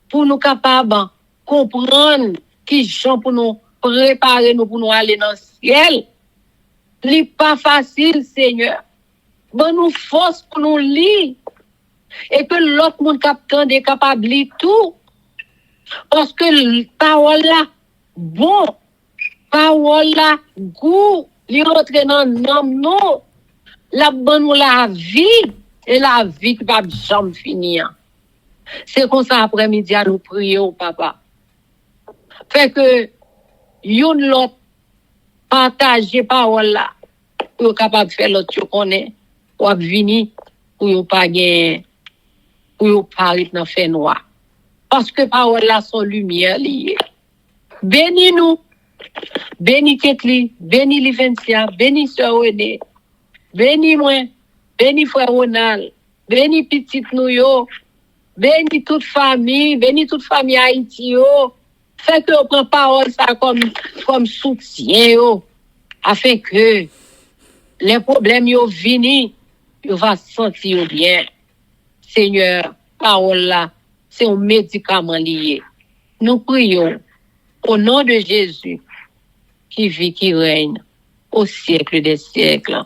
pour nous capables comprendre qui sont pour nous préparer nous pour nous aller dans le ciel. Li pas facile, Seigneur. Bon nous force pour nous lire et que l'autre monde est capable de lire tout. Parce que la parole là, bon, parole là, goût, li rentre dans nous, la bonne la vie, et la vie qui va jamais finir. C'est comme ça après-midi à nous prier au papa. Fait que, yon l'autre, partager parole là, pour capable de faire l'autre chose qu'on est, pour venir, pour yon pas gagner, pour yon pas dans fait noir. Parce que parole là sont lumière liée. Bénis-nous, Bénis Ketli, bénis Livencia, bénis Sœur René, bénis moi, bénis Frère Ronald, bénis petite nous yo, bénis toute famille Haïti yo. Fait que on prend parole ça comme soutien yo, afin que les problèmes yo vini, yo va sentir bien. Seigneur, parole là, c'est un médicament lié. Nous prions au nom de Jésus qui vit, qui règne au siècle des siècles.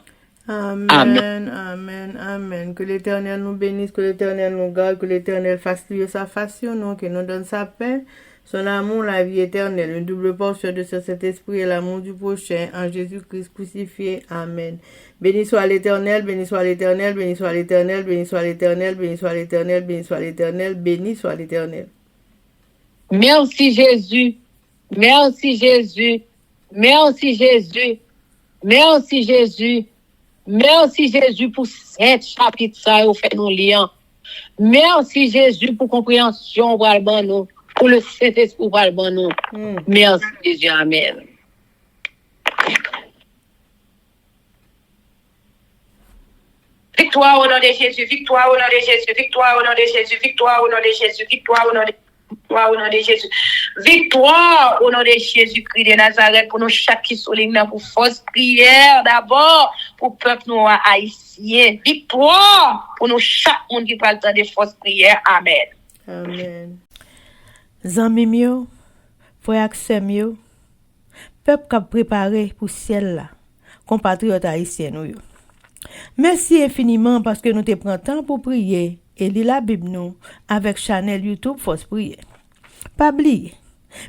Amen, amen, amen. Que l'Éternel nous bénisse, que l'Éternel nous garde, que l'Éternel fasse luire sa face sur nous, qu'il nous donne sa paix, son amour, la vie éternelle, une double portion de ce Saint-Esprit et l'amour du prochain, en Jésus-Christ crucifié. Amen. Béni soit l'Éternel, béni soit l'Éternel, béni soit l'Éternel, béni soit l'Éternel, béni soit l'Éternel, béni soit l'Éternel, béni soit l'Éternel. Merci Jésus, merci Jésus, merci Jésus, merci Jésus, merci Jésus pour cette chapitre ça au fait nous liant. Merci Jésus pour compréhension pour nous, pour le Saint-Esprit pour nous. Merci Jésus, amen. Victoire au nom de Jésus, victoire au nom de Jésus, victoire au nom de Jésus, victoire au nom de Jésus, victoire au nom de Jésus. Victoire au nom de Jésus. Victoire au nom de Jésus-Christ de Nazareth pour nous chaque qui souligne pour force prière d'abord pour peuple nous haïtien. Victoire pour nous chaque monde qui parle de force prière. Amen. Amen. Zami mio, frère Axem yo, peuple qui a préparé pour ciel là, compatriotes haïtiens nous yo. Merci infiniment parce que nous te prenons temps pour prier et lire la Bible nous avec channel YouTube Force Prière. Pas oublier,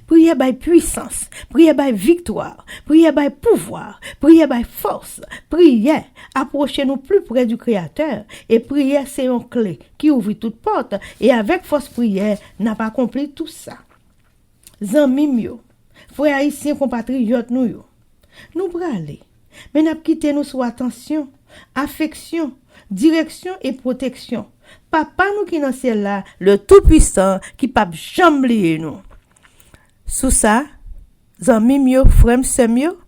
prier by puissance, prier by victoire, prier by pouvoir, prier by force, prier, approchez-nous plus près du Créateur et prier c'est une clé qui ouvre toute porte et avec force prière n'a pas accompli tout ça. Zanmi mio, frères haïtiens compatriotes nous yo, nous bralé, mais n'a quitté nous sous attention, affection, direction et protection. Papa nous qui dans ciel là, le tout-puissant qui pas jamais oublier nous. Sous ça, zanmi mio, frère semio,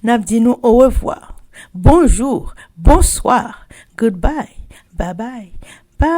n'a dit nous au revoir. Bonjour, bonsoir, goodbye, bye bye, bye.